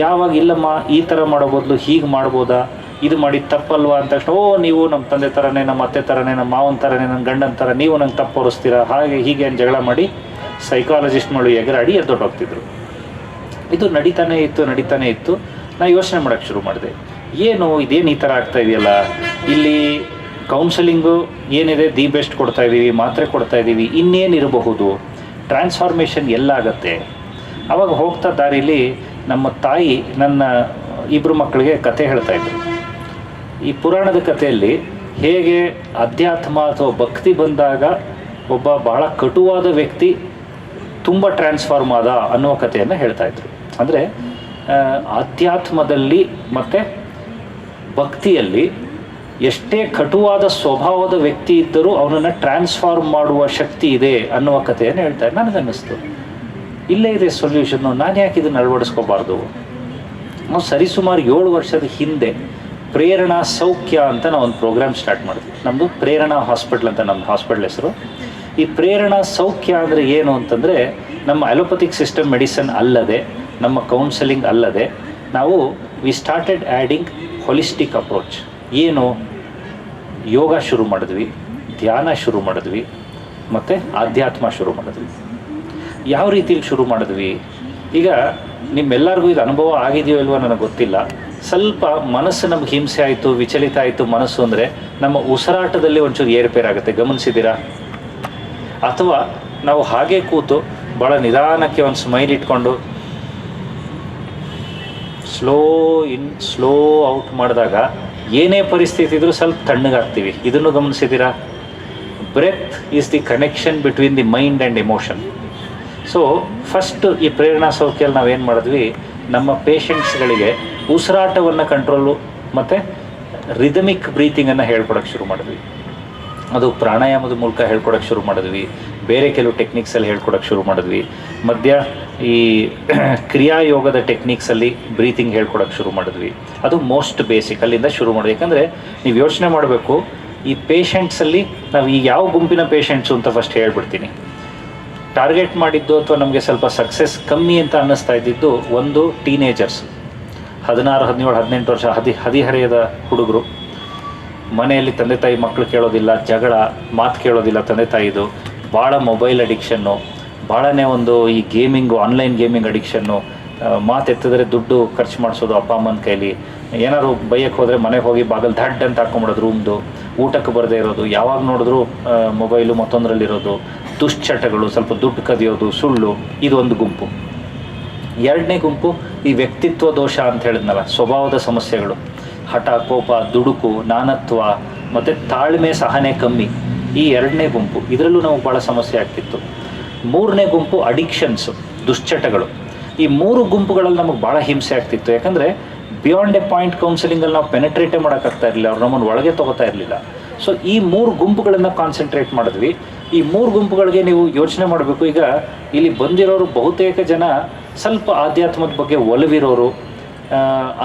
ಯಾವಾಗ ಇಲ್ಲಮ್ಮ ಈ ಥರ ಮಾಡೋ ಬದಲು ಹೀಗೆ ಮಾಡ್ಬೋದಾ, ಇದು ಮಾಡಿ ತಪ್ಪಲ್ವಾ ಅಂತ ತಕ್ಷಣ ನೀವು ನಮ್ಮ ತಂದೆ ಥರನೇ, ನಮ್ಮ ಅತ್ತೆ ಥರನೇ, ನಮ್ಮ ಮಾವನ ಥರನೇ, ನನ್ನ ಗಂಡನ ಥರ ನೀವು ನಂಗೆ ತಪ್ಪು ಹೊರಿಸ್ತೀರಾ, ಹಾಗೆ ಹೀಗೆ ಅಂತ ಜಗಳ ಮಾಡಿ ಸೈಕಾಲಜಿಸ್ಟ್ ಮಾಡಿ ಎಗರಾಡಿ ಎದ್ದೊಟ್ಟೋಗ್ತಿದ್ರು. ಇದು ನಡೀತಾನೆ ಇತ್ತು. ನಾನು ಯೋಚನೆ ಮಾಡೋಕ್ಕೆ ಶುರು ಮಾಡಿದೆ, ಇದೇನು ಈ ಥರ ಆಗ್ತಾ ಇದೆಯಲ್ಲ, ಇಲ್ಲಿ ಕೌನ್ಸಲಿಂಗು ಏನಿದೆ ದಿ ಬೆಸ್ಟ್ ಕೊಡ್ತಾ ಇದ್ದೀವಿ, ಮಾತ್ರೆ ಕೊಡ್ತಾ ಇದ್ದೀವಿ, ಇನ್ನೇನಿರಬಹುದು, ಟ್ರಾನ್ಸ್ಫಾರ್ಮೇಷನ್ ಎಲ್ಲಾಗತ್ತೆ. ಆವಾಗ ಹೋಗ್ತಾ ದಾರಿಲಿ ನಮ್ಮ ತಾಯಿ ನನ್ನ 2 ಮಕ್ಕಳಿಗೆ ಕತೆ ಹೇಳ್ತಾಯಿದ್ರು. ಈ ಪುರಾಣದ ಕಥೆಯಲ್ಲಿ ಹೇಗೆ ಅಧ್ಯಾತ್ಮ ಅಥವಾ ಭಕ್ತಿ ಬಂದಾಗ ಒಬ್ಬ ಬಹಳ ಕಟುವಾದ ವ್ಯಕ್ತಿ ತುಂಬ ಟ್ರಾನ್ಸ್ಫಾರ್ಮ್ ಆದ ಅನ್ನುವ ಕಥೆಯನ್ನು ಹೇಳ್ತಾಯಿದ್ರು. ಅಂದರೆ ಆಧ್ಯಾತ್ಮದಲ್ಲಿ ಮತ್ತು ಭಕ್ತಿಯಲ್ಲಿ ಎಷ್ಟೇ ಕಟುವಾದ ಸ್ವಭಾವದ ವ್ಯಕ್ತಿ ಇದ್ದರೂ ಅವನನ್ನು ಟ್ರಾನ್ಸ್ಫಾರ್ಮ್ ಮಾಡುವ ಶಕ್ತಿ ಇದೆ ಅನ್ನುವ ಕಥೆಯನ್ನು ಹೇಳ್ತಾರೆ. ನನಗನ್ನಿಸ್ತು ಇಲ್ಲೇ ಇದೆ ಸೊಲ್ಯೂಷನ್ನು, ನಾನು ಯಾಕೆ ಇದನ್ನು ಅಳವಡಿಸ್ಕೋಬಾರ್ದು. ನಾವು ಸರಿಸುಮಾರು 7 ವರ್ಷದ ಹಿಂದೆ ಪ್ರೇರಣಾ ಸೌಖ್ಯ ಅಂತ ನಾವು ಒಂದು ಪ್ರೋಗ್ರಾಮ್ ಸ್ಟಾರ್ಟ್ ಮಾಡಿದ್ವಿ. ನಮ್ಮದು ಪ್ರೇರಣಾ ಹಾಸ್ಪಿಟ್ಲ್ ಅಂತ ನಮ್ಮ ಹಾಸ್ಪಿಟ್ಲ್ ಹೆಸರು. ಈ ಪ್ರೇರಣಾ ಸೌಖ್ಯ ಅಂದರೆ ಏನು ಅಂತಂದರೆ, ನಮ್ಮ ಅಲೋಪತಿಕ್ ಸಿಸ್ಟಮ್ ಮೆಡಿಸನ್ ಅಲ್ಲದೆ, ನಮ್ಮ ಕೌನ್ಸಲಿಂಗ್ ಅಲ್ಲದೆ, ನಾವು we started adding holistic approach. ಏನು ಯೋಗ ಶುರು ಮಾಡಿದ್ವಿ, ಧ್ಯಾನ ಶುರು ಮಾಡಿದ್ವಿ, ಮತ್ತು ಆಧ್ಯಾತ್ಮ ಶುರು ಮಾಡಿದ್ವಿ. ಯಾವ ರೀತಿಯಲ್ಲಿ ಶುರು ಮಾಡಿದ್ವಿ? ಈಗ ನಿಮ್ಮೆಲ್ಲರಿಗೂ ಇದು ಅನುಭವ ಆಗಿದೆಯೋ ಇಲ್ವೋ ನನಗೆ ಗೊತ್ತಿಲ್ಲ. ಸ್ವಲ್ಪ ಮನಸ್ಸು ನಮ್ಗೆ ಹಿಂಸೆ ಆಯಿತು, ವಿಚಲಿತ ಆಯಿತು ಮನಸ್ಸು ಅಂದರೆ ನಮ್ಮ ಉಸಿರಾಟದಲ್ಲಿ ಒಂಚೂರು ಏರುಪೇರಾಗುತ್ತೆ, ಗಮನಿಸಿದ್ದೀರಾ? ಅಥವಾ ನಾವು ಹಾಗೆ ಕೂತು ಭಾಳ ನಿಧಾನಕ್ಕೆ ಒಂದು ಸ್ಮೈಲ್ ಇಟ್ಕೊಂಡು ಸ್ಲೋ ಇನ್ ಸ್ಲೋ ಔಟ್ ಮಾಡಿದಾಗ ಏನೇ ಪರಿಸ್ಥಿತಿ ಇದ್ರೂ ಸ್ವಲ್ಪ ತಣ್ಣಗಾಗ್ತೀವಿ. ಇದನ್ನು ಗಮನಿಸಿದ್ದೀರಾ? Breath is the connection between the mind and emotion. So first ಈ ಪ್ರೇರಣಾ ಸೌಖ್ಯಲ್ಲಿ ನಾವೇನು ಮಾಡಿದ್ವಿ, ನಮ್ಮ ಪೇಷಂಟ್ಸ್ಗಳಿಗೆ ಉಸಿರಾಟವನ್ನು ಕಂಟ್ರೋಲು ಮತ್ತು ರಿದಮಿಕ್ ಬ್ರೀತಿಂಗನ್ನು ಹೇಳ್ಕೊಡೋಕ್ಕೆ ಶುರು ಮಾಡಿದ್ವಿ. ಅದು ಪ್ರಾಣಾಯಾಮದ ಮೂಲಕ ಹೇಳ್ಕೊಡೋಕ್ಕೆ ಶುರು ಮಾಡಿದ್ವಿ, ಬೇರೆ ಕೆಲವು ಟೆಕ್ನಿಕ್ಸಲ್ಲಿ ಹೇಳ್ಕೊಡೋಕ್ಕೆ ಶುರು ಮಾಡಿದ್ವಿ, ಮಧ್ಯ ಈ ಕ್ರಿಯಾಯೋಗದ ಟೆಕ್ನಿಕ್ಸಲ್ಲಿ ಬ್ರೀತಿಂಗ್ ಹೇಳ್ಕೊಡೋಕ್ಕೆ ಶುರು ಮಾಡಿದ್ವಿ. ಅದು ಮೋಸ್ಟ್ ಬೇಸಿಕ್, ಅಲ್ಲಿಂದ ಶುರು ಮಾಡಿದ್ವಿ. ಯಾಕಂದರೆ ನೀವು ಯೋಚನೆ ಮಾಡಬೇಕು, ಈ ಪೇಷಂಟ್ಸಲ್ಲಿ ನಾವು ಈ ಯಾವ ಗುಂಪಿನ ಪೇಷಂಟ್ಸು ಅಂತ ಫಸ್ಟ್ ಹೇಳ್ಬಿಡ್ತೀನಿ. ಟಾರ್ಗೆಟ್ ಮಾಡಿದ್ದು ಅಥವಾ ನಮಗೆ ಸ್ವಲ್ಪ ಸಕ್ಸಸ್ ಕಮ್ಮಿ ಅಂತ ಅನ್ನಿಸ್ತಾ ಇದ್ದಿದ್ದು, ಒಂದು ಟೀನೇಜರ್ಸ್, 16, 17, 18 ವರ್ಷ ಹದಿಹರೆಯದ ಹುಡುಗರು, ಮನೆಯಲ್ಲಿ ತಂದೆ ತಾಯಿ ಮಕ್ಕಳು ಕೇಳೋದಿಲ್ಲ, ಜಗಳ, ಮಾತು ಕೇಳೋದಿಲ್ಲ ತಂದೆ ತಾಯಿದು, ಭಾಳ ಮೊಬೈಲ್ ಅಡಿಕ್ಷನ್ನು, ಭಾಳನೇ ಒಂದು ಈ ಗೇಮಿಂಗು, ಆನ್ಲೈನ್ ಗೇಮಿಂಗ್ ಅಡಿಕ್ಷನ್ನು, ಮಾತು ಎತ್ತಿದ್ರೆ ದುಡ್ಡು ಖರ್ಚು ಮಾಡಿಸೋದು ಅಪ್ಪ ಅಮ್ಮನ ಕೈಲಿ, ಏನಾದ್ರು ಬೈಯಕ್ಕೆ ಹೋದರೆ ಮನೆಗೆ ಹೋಗಿ ಬಾಗಲ್ ಧಡ್ ಅಂತ ಹಾಕೊಂಬಿಡೋದು ರೂಮ್ದು, ಊಟಕ್ಕೆ ಬರದೇ ಇರೋದು, ಯಾವಾಗ ನೋಡಿದ್ರು ಮೊಬೈಲು ಮತ್ತೊಂದರಲ್ಲಿರೋದು, ದುಶ್ಚಟಗಳು, ಸ್ವಲ್ಪ ದುಡ್ಡು ಕದಿಯೋದು, ಸುಳ್ಳು, ಇದು ಒಂದು ಗುಂಪು. ಎರಡನೇ ಗುಂಪು ಈ ವ್ಯಕ್ತಿತ್ವ ದೋಷ ಅಂತ ಹೇಳಿದ್ನಲ್ಲ, ಸ್ವಭಾವದ ಸಮಸ್ಯೆಗಳು, ಹಠ, ಕೋಪ, ದುಡುಕು, ನಾನತ್ವ ಮತ್ತು ತಾಳ್ಮೆ, ಸಹನೆ ಕಮ್ಮಿ, ಈ ಎರಡನೇ ಗುಂಪು. ಇದರಲ್ಲೂ ನಮಗೆ ಭಾಳ ಸಮಸ್ಯೆ ಆಗ್ತಿತ್ತು. ಮೂರನೇ ಗುಂಪು ಅಡಿಕ್ಷನ್ಸು, ದುಶ್ಚಟಗಳು. ಈ 3 ಗುಂಪುಗಳಲ್ಲಿ ನಮಗೆ ಭಾಳ ಹಿಂಸೆ ಆಗ್ತಿತ್ತು. ಯಾಕಂದರೆ ಬಿಯಾಂಡ್ ಎ ಪಾಯಿಂಟ್ ಕೌನ್ಸಿಲಿಂಗಲ್ಲಿ ನಾವು ಪೆನೆಟ್ರೇಟೇ ಮಾಡೋಕ್ಕಾಗ್ತಾ ಇರಲಿಲ್ಲ, ಅವ್ರು ನಮ್ಮನ್ನು ಒಳಗೆ ತೊಗೋತಾ ಇರಲಿಲ್ಲ. ಸೊ ಈ 3 ಗುಂಪುಗಳನ್ನು ಕಾನ್ಸಂಟ್ರೇಟ್ ಮಾಡಿದ್ವಿ. ಈ 3 ಗುಂಪುಗಳಿಗೆ ನೀವು ಯೋಚನೆ ಮಾಡಬೇಕು. ಈಗ ಇಲ್ಲಿ ಬಂದಿರೋರು ಬಹುತೇಕ ಜನ ಸ್ವಲ್ಪ ಆಧ್ಯಾತ್ಮದ ಬಗ್ಗೆ ಒಲವಿರೋರು,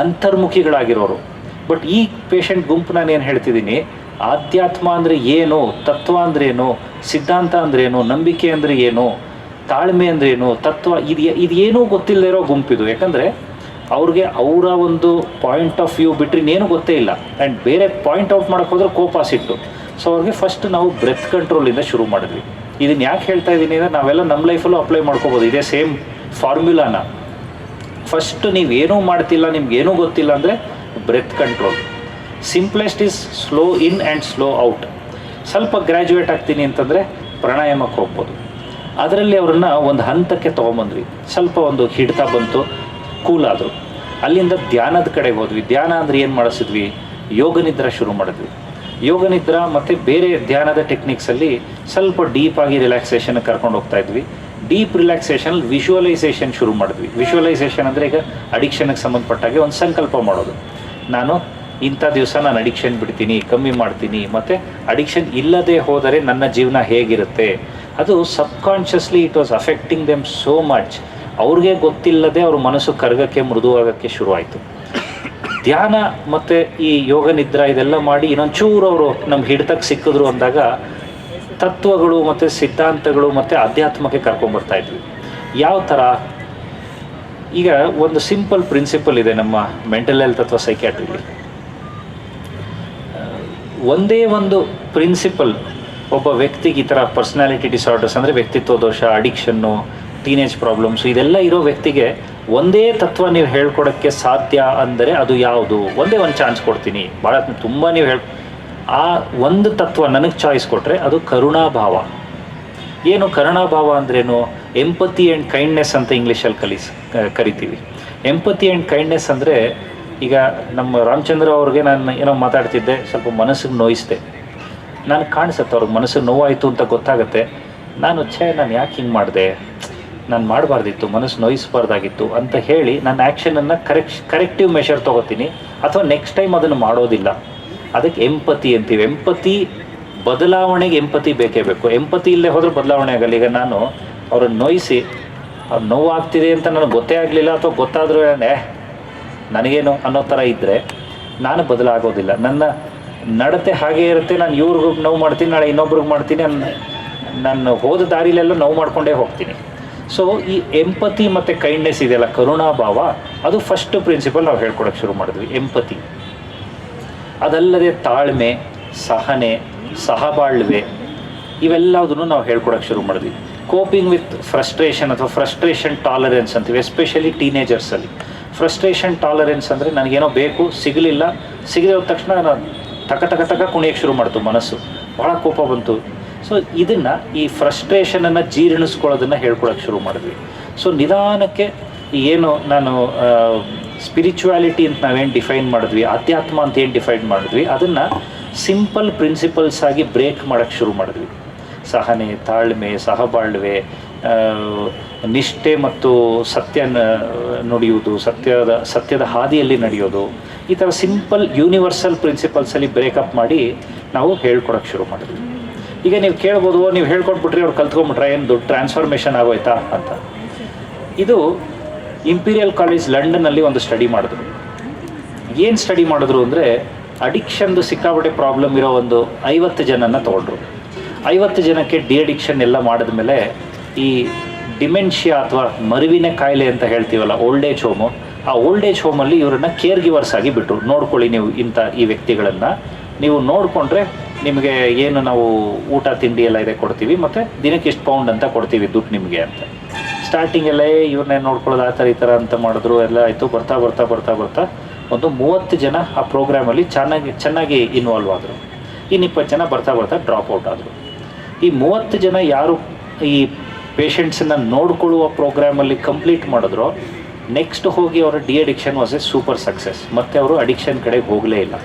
ಅಂತರ್ಮುಖಿಗಳಾಗಿರೋರು. ಬಟ್ ಈ ಪೇಷಂಟ್ ಗುಂಪು ನಾನು ಏನು ಹೇಳ್ತಿದ್ದೀನಿ, ಆಧ್ಯಾತ್ಮ ಅಂದರೆ ಏನು, ತತ್ವ ಅಂದ್ರೇನು, ಸಿದ್ಧಾಂತ ಅಂದ್ರೇನು, ನಂಬಿಕೆ ಅಂದರೆ ಏನು, ತಾಳ್ಮೆ ಅಂದ್ರೇನು, ತತ್ವ, ಇದೇನೂ ಗೊತ್ತಿಲ್ಲದೆ ಇರೋ ಗುಂಪಿದು. ಯಾಕಂದರೆ ಅವ್ರಿಗೆ ಅವರ ಒಂದು ಪಾಯಿಂಟ್ ಆಫ್ ವ್ಯೂ ಬಿಟ್ಟರೆ ಇನ್ನೇನು ಗೊತ್ತೇ ಇಲ್ಲ. ಆ್ಯಂಡ್ ಬೇರೆ ಪಾಯಿಂಟ್ ಔಟ್ ಮಾಡೋಕ್ಕೆ ಹೋದ್ರೆ ಕೋಪ ಸಿಟ್ಟು. ಸೊ ಅವ್ರಿಗೆ ಫಸ್ಟ್ ನಾವು ಬ್ರೆತ್ ಕಂಟ್ರೋಲಿಂದ ಶುರು ಮಾಡಿದ್ವಿ. ಇದನ್ನು ಯಾಕೆ ಹೇಳ್ತಾ ಇದ್ದೀನಿ ಅಂದರೆ, ನಾವೆಲ್ಲ ನಮ್ಮ ಲೈಫಲ್ಲೂ ಅಪ್ಲೈ ಮಾಡ್ಕೋಬೋದು ಇದೇ ಸೇಮ್ ಫಾರ್ಮ್ಯುಲಾನ. ಫಸ್ಟ್ ನೀವೇನೂ ಮಾಡ್ತಿಲ್ಲ, ನಿಮ್ಗೇನೂ ಗೊತ್ತಿಲ್ಲ ಅಂದರೆ breath control. Simplest is slow in and slow out. ಸ್ವಲ್ಪ ಗ್ರ್ಯಾಜುಯೇಟ್ ಆಗ್ತೀನಿ ಅಂತಂದರೆ ಪ್ರಾಣಾಯಾಮಕ್ಕೆ ಹೋಗ್ಬೋದು. ಅದರಲ್ಲಿ ಅವರನ್ನು ಒಂದು ಹಂತಕ್ಕೆ ತೊಗೊಂಬಂದ್ವಿ, ಸ್ವಲ್ಪ ಒಂದು ಹಿಡಿತ ಬಂತು, ಕೂಲ್ ಆದರು. ಅಲ್ಲಿಂದ ಧ್ಯಾನದ ಕಡೆಗೆ ಹೋದ್ವಿ. ಧ್ಯಾನ ಅಂದರೆ ಏನು ಮಾಡಿಸಿದ್ವಿ, ಯೋಗ ನಿದ್ರಾ ಶುರು ಮಾಡಿದ್ವಿ. ಯೋಗ ನಿದ್ರಾ ಮತ್ತು ಬೇರೆ ಧ್ಯಾನದ ಟೆಕ್ನಿಕ್ಸಲ್ಲಿ ಸ್ವಲ್ಪ ಡೀಪಾಗಿ ರಿಲ್ಯಾಕ್ಸೇಷನ್ಗೆ ಕರ್ಕೊಂಡು ಹೋಗ್ತಾ ಇದ್ವಿ. ಡೀಪ್ ರಿಲ್ಯಾಕ್ಸೇಷನ್ ವಿಜುವಲೈಸೇಷನ್ ಶುರು ಮಾಡಿದ್ವಿ. ವಿಜುವಲೈಸೇಷನ್ ಅಂದರೆ ಈಗ ಅಡಿಕ್ಷನ್ಗೆ ಸಂಬಂಧಪಟ್ಟಾಗೆ ಒಂದು ಸಂಕಲ್ಪ ಮಾಡೋದು. ನಾನು ಇಂಥ ದಿವಸ ನಾನು ಅಡಿಕ್ಷನ್ ಬಿಡ್ತೀನಿ, ಕಮ್ಮಿ ಮಾಡ್ತೀನಿ, ಮತ್ತು ಅಡಿಕ್ಷನ್ ಇಲ್ಲದೆ ಹೋದರೆ ನನ್ನ ಜೀವನ ಹೇಗಿರುತ್ತೆ. ಅದು subconsciously it was affecting them so much. ಅವ್ರಿಗೆ ಗೊತ್ತಿಲ್ಲದೆ ಅವ್ರ ಮನಸ್ಸು ಕರಗಕ್ಕೆ, ಮೃದುವಾಗಕ್ಕೆ ಶುರುವಾಯಿತು. ಧ್ಯಾನ ಮತ್ತು ಈ ಯೋಗ ನಿದ್ರಾ ಇದೆಲ್ಲ ಮಾಡಿ ಇನ್ನೊಂಚೂರು ಅವರು ನಮ್ಗೆ ಹಿಡಿತಕ್ಕೆ ಸಿಕ್ಕಿದ್ರು ಅಂದಾಗ ತತ್ವಗಳು ಮತ್ತು ಸಿದ್ಧಾಂತಗಳು ಮತ್ತು ಅಧ್ಯಾತ್ಮಕ್ಕೆ ಕರ್ಕೊಂಬರ್ತಾ ಇದ್ವಿ. ಯಾವ ಥರ? ಈಗ ಒಂದು ಸಿಂಪಲ್ ಪ್ರಿನ್ಸಿಪಲ್ ಇದೆ ನಮ್ಮ ಮೆಂಟಲ್ ಹೆಲ್ತ್ ಅಥವಾ ಸೈಕ್ಯಾಟ್ರಿಲಿ. ಒಂದೇ ಒಂದು ಪ್ರಿನ್ಸಿಪಲ್ ಒಬ್ಬ ವ್ಯಕ್ತಿಗೆ ಈ ಥರ ಪರ್ಸ್ನಾಲಿಟಿ ಡಿಸಾರ್ಡರ್ಸ್ ಅಂದರೆ ವ್ಯಕ್ತಿತ್ವ ದೋಷ, ಅಡಿಕ್ಷನ್ನು, ಟೀನೇಜ್ ಪ್ರಾಬ್ಲಮ್ಸು ಇದೆಲ್ಲ ಇರೋ ವ್ಯಕ್ತಿಗೆ ಒಂದೇ ತತ್ವ ನೀವು ಹೇಳ್ಕೊಡೋಕ್ಕೆ ಸಾಧ್ಯ ಅಂದರೆ ಅದು ಯಾವುದು? ಒಂದೇ ಒಂದು ಚಾನ್ಸ್ ಕೊಡ್ತೀನಿ, ಭಾಳ ತುಂಬ ನೀವು ಆ ಒಂದು ತತ್ವ ನನಗೆ ಚಾಯ್ಸ್ ಕೊಟ್ಟರೆ ಅದು ಕರುಣಾಭಾವ. ಏನು ಕರುಣಾಭಾವ ಅಂದ್ರೇನು? ಎಂಪತಿ ಆ್ಯಂಡ್ ಕೈಂಡ್ನೆಸ್ ಅಂತ ಇಂಗ್ಲೀಷಲ್ಲಿ ಕರಿತೀವಿ. ಎಂಪತಿ ಆ್ಯಂಡ್ ಕೈಂಡ್ನೆಸ್ ಅಂದರೆ, ಈಗ ನಮ್ಮ ರಾಮಚಂದ್ರ ಅವ್ರಿಗೆ ನಾನು ಏನೋ ಮಾತಾಡ್ತಿದ್ದೆ, ಸ್ವಲ್ಪ ಮನಸ್ಸಿಗೆ ನೋಯಿಸ್ದೆ, ನಾನು ಕಾಣಿಸುತ್ತೆ ಅವ್ರಿಗೆ ಮನಸ್ಸಿಗೆ ನೋವಾಯಿತು ಅಂತ ಗೊತ್ತಾಗುತ್ತೆ. ನಾನು ಯಾಕೆ ಹಿಂಗೆ ಮಾಡಿದೆ, ನಾನು ಮಾಡಬಾರ್ದಿತ್ತು, ಮನಸ್ಸು ನೋಯಿಸಬಾರ್ದಾಗಿತ್ತು ಅಂತ ಹೇಳಿ ನನ್ನ ಆ್ಯಕ್ಷನನ್ನು ಕರೆಕ್ಟಿವ್ ಮೆಷರ್ ತೊಗೋತೀನಿ, ಅಥವಾ ನೆಕ್ಸ್ಟ್ ಟೈಮ್ ಅದನ್ನು ಮಾಡೋದಿಲ್ಲ. ಅದಕ್ಕೆ ಎಂಪತಿ ಅಂತೀವಿ. ಎಂಪತಿ ಬದಲಾವಣೆಗೆ ಎಂಪತಿ ಬೇಕೇ ಬೇಕು. ಎಂಪತಿ ಇಲ್ಲದೆ ಹೋದ್ರೆ ಬದಲಾವಣೆ ಆಗಲ್ಲ. ಈಗ ನಾನು ಅವ್ರನ್ನ ನೋಯಿಸಿ ಅವ್ರು ನೋವಾಗ್ತಿದೆ ಅಂತ ನನಗೆ ಗೊತ್ತೇ ಆಗಲಿಲ್ಲ, ಅಥವಾ ಗೊತ್ತಾದರೂ ನನಗೇನು ಅನ್ನೋ ಥರ ಇದ್ದರೆ ನಾನು ಬದಲಾಗೋದಿಲ್ಲ. ನನ್ನ ನಡತೆ ಹಾಗೇ ಇರುತ್ತೆ. ನಾನು ಇವ್ರಿಗೂ ನೋವು ಮಾಡ್ತೀನಿ, ನಾಳೆ ಇನ್ನೊಬ್ರಿಗೆ ಮಾಡ್ತೀನಿ, ನಾನು ಹೋದ ದಾರಿಲೆಲ್ಲ ನೋವು ಮಾಡ್ಕೊಂಡೇ ಹೋಗ್ತೀನಿ. ಸೊ ಈ ಎಂಪತಿ ಮತ್ತು ಕೈಂಡ್ನೆಸ್ ಇದೆಯಲ್ಲ, ಕರುಣಾಭಾವ, ಅದು ಫಸ್ಟ್ ಪ್ರಿನ್ಸಿಪಲ್ ನಾವು ಹೇಳ್ಕೊಡೋಕ್ಕೆ ಶುರು ಮಾಡಿದ್ವಿ, ಎಂಪತಿ. ಅದಲ್ಲದೆ ತಾಳ್ಮೆ, ಸಹನೆ, ಸಹಬಾಳ್ವೆ ಇವೆಲ್ಲದನ್ನು ನಾವು ಹೇಳ್ಕೊಡೋಕ್ಕೆ ಶುರು ಮಾಡಿದ್ವಿ. ಕೋಪಿಂಗ್ ವಿತ್ ಫ್ರಸ್ಟ್ರೇಷನ್ ಅಥವಾ ಫ್ರಸ್ಟ್ರೇಷನ್ ಟಾಲರೆನ್ಸ್ ಅಂತೀವಿ, ಎಸ್ಪೆಷಲಿ ಟೀನೇಜರ್ಸಲ್ಲಿ. ಫ್ರಸ್ಟ್ರೇಷನ್ ಟಾಲರೆನ್ಸ್ ಅಂದರೆ ನನಗೇನೋ ಬೇಕು, ಸಿಗಲಿಲ್ಲ, ಸಿಗದೆ ಹೋದ ತಕ್ಷಣ ನಾನು ತಕ ಕುಣಿಯೋಕ್ಕೆ ಶುರು ಮಾಡ್ತು ಮನಸ್ಸು, ಭಾಳ ಕೋಪ ಬಂತು. ಸೊ ಇದನ್ನು, ಈ ಫ್ರಸ್ಟ್ರೇಷನನ್ನು ಜೀರ್ಣಿಸ್ಕೊಳ್ಳೋದನ್ನು ಹೇಳ್ಕೊಳಕ್ಕೆ ಶುರು ಮಾಡಿದ್ವಿ. ಸೊ ನಿಧಾನಕ್ಕೆ ಏನು ನಾನು ಸ್ಪಿರಿಚುವಾಲಿಟಿ ಅಂತ ನಾವೇನು ಡಿಫೈನ್ ಮಾಡಿದ್ವಿ, ಅಧ್ಯಾತ್ಮ ಅಂತ ಏನು ಡಿಫೈನ್ ಮಾಡಿದ್ವಿ, ಅದನ್ನು ಸಿಂಪಲ್ ಪ್ರಿನ್ಸಿಪಲ್ಸ್ ಆಗಿ ಬ್ರೇಕ್ ಮಾಡೋಕ್ಕೆ ಶುರು ಮಾಡಿದ್ವಿ. ಸಹನೆ, ತಾಳ್ಮೆ, ಸಹಬಾಳ್ವೆ, ನಿಷ್ಠೆ ಮತ್ತು ಸತ್ಯ ನುಡಿಯುವುದು, ಸತ್ಯದ ಹಾದಿಯಲ್ಲಿ ನಡೆಯೋದು, ಈ ಥರ ಸಿಂಪಲ್ ಯೂನಿವರ್ಸಲ್ ಪ್ರಿನ್ಸಿಪಲ್ಸಲ್ಲಿ ಬ್ರೇಕಪ್ ಮಾಡಿ ನಾವು ಹೇಳ್ಕೊಡೋಕ್ಕೆ ಶುರು ಮಾಡಿದ್ವಿ. ಈಗ ನೀವು ಕೇಳ್ಬೋದು, ನೀವು ಹೇಳ್ಕೊಟ್ಬಿಟ್ರಿ, ಅವ್ರು ಕಲ್ತ್ಕೊಂಡ್ಬಿಟ್ರೆ ಏನು ದೊಡ್ಡ ಟ್ರಾನ್ಸ್ಫಾರ್ಮೇಷನ್ ಆಗೋಯ್ತಾ ಅಂತ. ಇದು ಇಂಪೀರಿಯಲ್ ಕಾಲೇಜ್ ಲಂಡನ್ನಲ್ಲಿ ಒಂದು ಸ್ಟಡಿ ಮಾಡಿದ್ರು. ಏನು ಸ್ಟಡಿ ಮಾಡಿದ್ರು ಅಂದರೆ, ಅಡಿಕ್ಷನ್ದು ಸಿಕ್ಕಾಪಟ್ಟೆ ಪ್ರಾಬ್ಲಮ್ ಇರೋ ಒಂದು 50 ಜನನ ತೊಗೊಂಡ್ರು. 50 ಜನಕ್ಕೆ ಡಿಅಡಿಕ್ಷನ್ ಎಲ್ಲ ಮಾಡಿದ ಮೇಲೆ ಈ ಡಿಮೆನ್ಷಿಯಾ ಅಥವಾ ಮರುವಿನ ಕಾಯಿಲೆ ಅಂತ ಹೇಳ್ತೀವಲ್ಲ, ಓಲ್ಡ್ ಏಜ್ ಹೋಮು, ಆ ಓಲ್ಡ್ ಏಜ್ ಹೋಮಲ್ಲಿ ಇವರನ್ನು ಕೇರ್ ಗಿವರ್ಸ್ ಆಗಿ ಬಿಟ್ಟರು. ನೋಡ್ಕೊಳ್ಳಿ ನೀವು ಈ ವ್ಯಕ್ತಿಗಳನ್ನು ನೀವು ನೋಡಿಕೊಂಡ್ರೆ ನಿಮಗೆ ಏನು ನಾವು ಊಟ ತಿಂಡಿ ಎಲ್ಲ ಇದೆ ಕೊಡ್ತೀವಿ, ಮತ್ತು ದಿನಕ್ಕೆ ಇಷ್ಟು ಪೌಂಡ್ ಅಂತ ಕೊಡ್ತೀವಿ ದುಡ್ಡು ನಿಮಗೆ ಅಂತ. ಸ್ಟಾರ್ಟಿಂಗೆಲ್ಲ ಇವ್ರನ್ನೇ ನೋಡ್ಕೊಳ್ಳೋದು ಆ ಥರ ಅಂತ ಮಾಡಿದ್ರು, ಎಲ್ಲ ಆಯಿತು. ಬರ್ತಾ ಒಂದು 30 ಜನ ಆ ಪ್ರೋಗ್ರಾಮಲ್ಲಿ ಚೆನ್ನಾಗಿ ಇನ್ವಾಲ್ವ್ ಆದರು. ಇನ್ನು 20 ಜನ ಬರ್ತಾ ಡ್ರಾಪ್ ಔಟ್ ಆದರು. ಈ 30 ಜನ ಯಾರು ಈ ಪೇಷಂಟ್ಸನ್ನು ನೋಡ್ಕೊಳ್ಳುವ ಪ್ರೋಗ್ರಾಮಲ್ಲಿ ಕಂಪ್ಲೀಟ್ ಮಾಡಿದ್ರು, ನೆಕ್ಸ್ಟ್ ಹೋಗಿ ಅವರ ಡಿಅಡಿಕ್ಷನ್ ವಾಸ್ ಎ ಸೂಪರ್ ಸಕ್ಸಸ್. ಮತ್ತು ಅವರು ಅಡಿಕ್ಷನ್ ಕಡೆಗೆ ಹೋಗಲೇ ಇಲ್ಲ.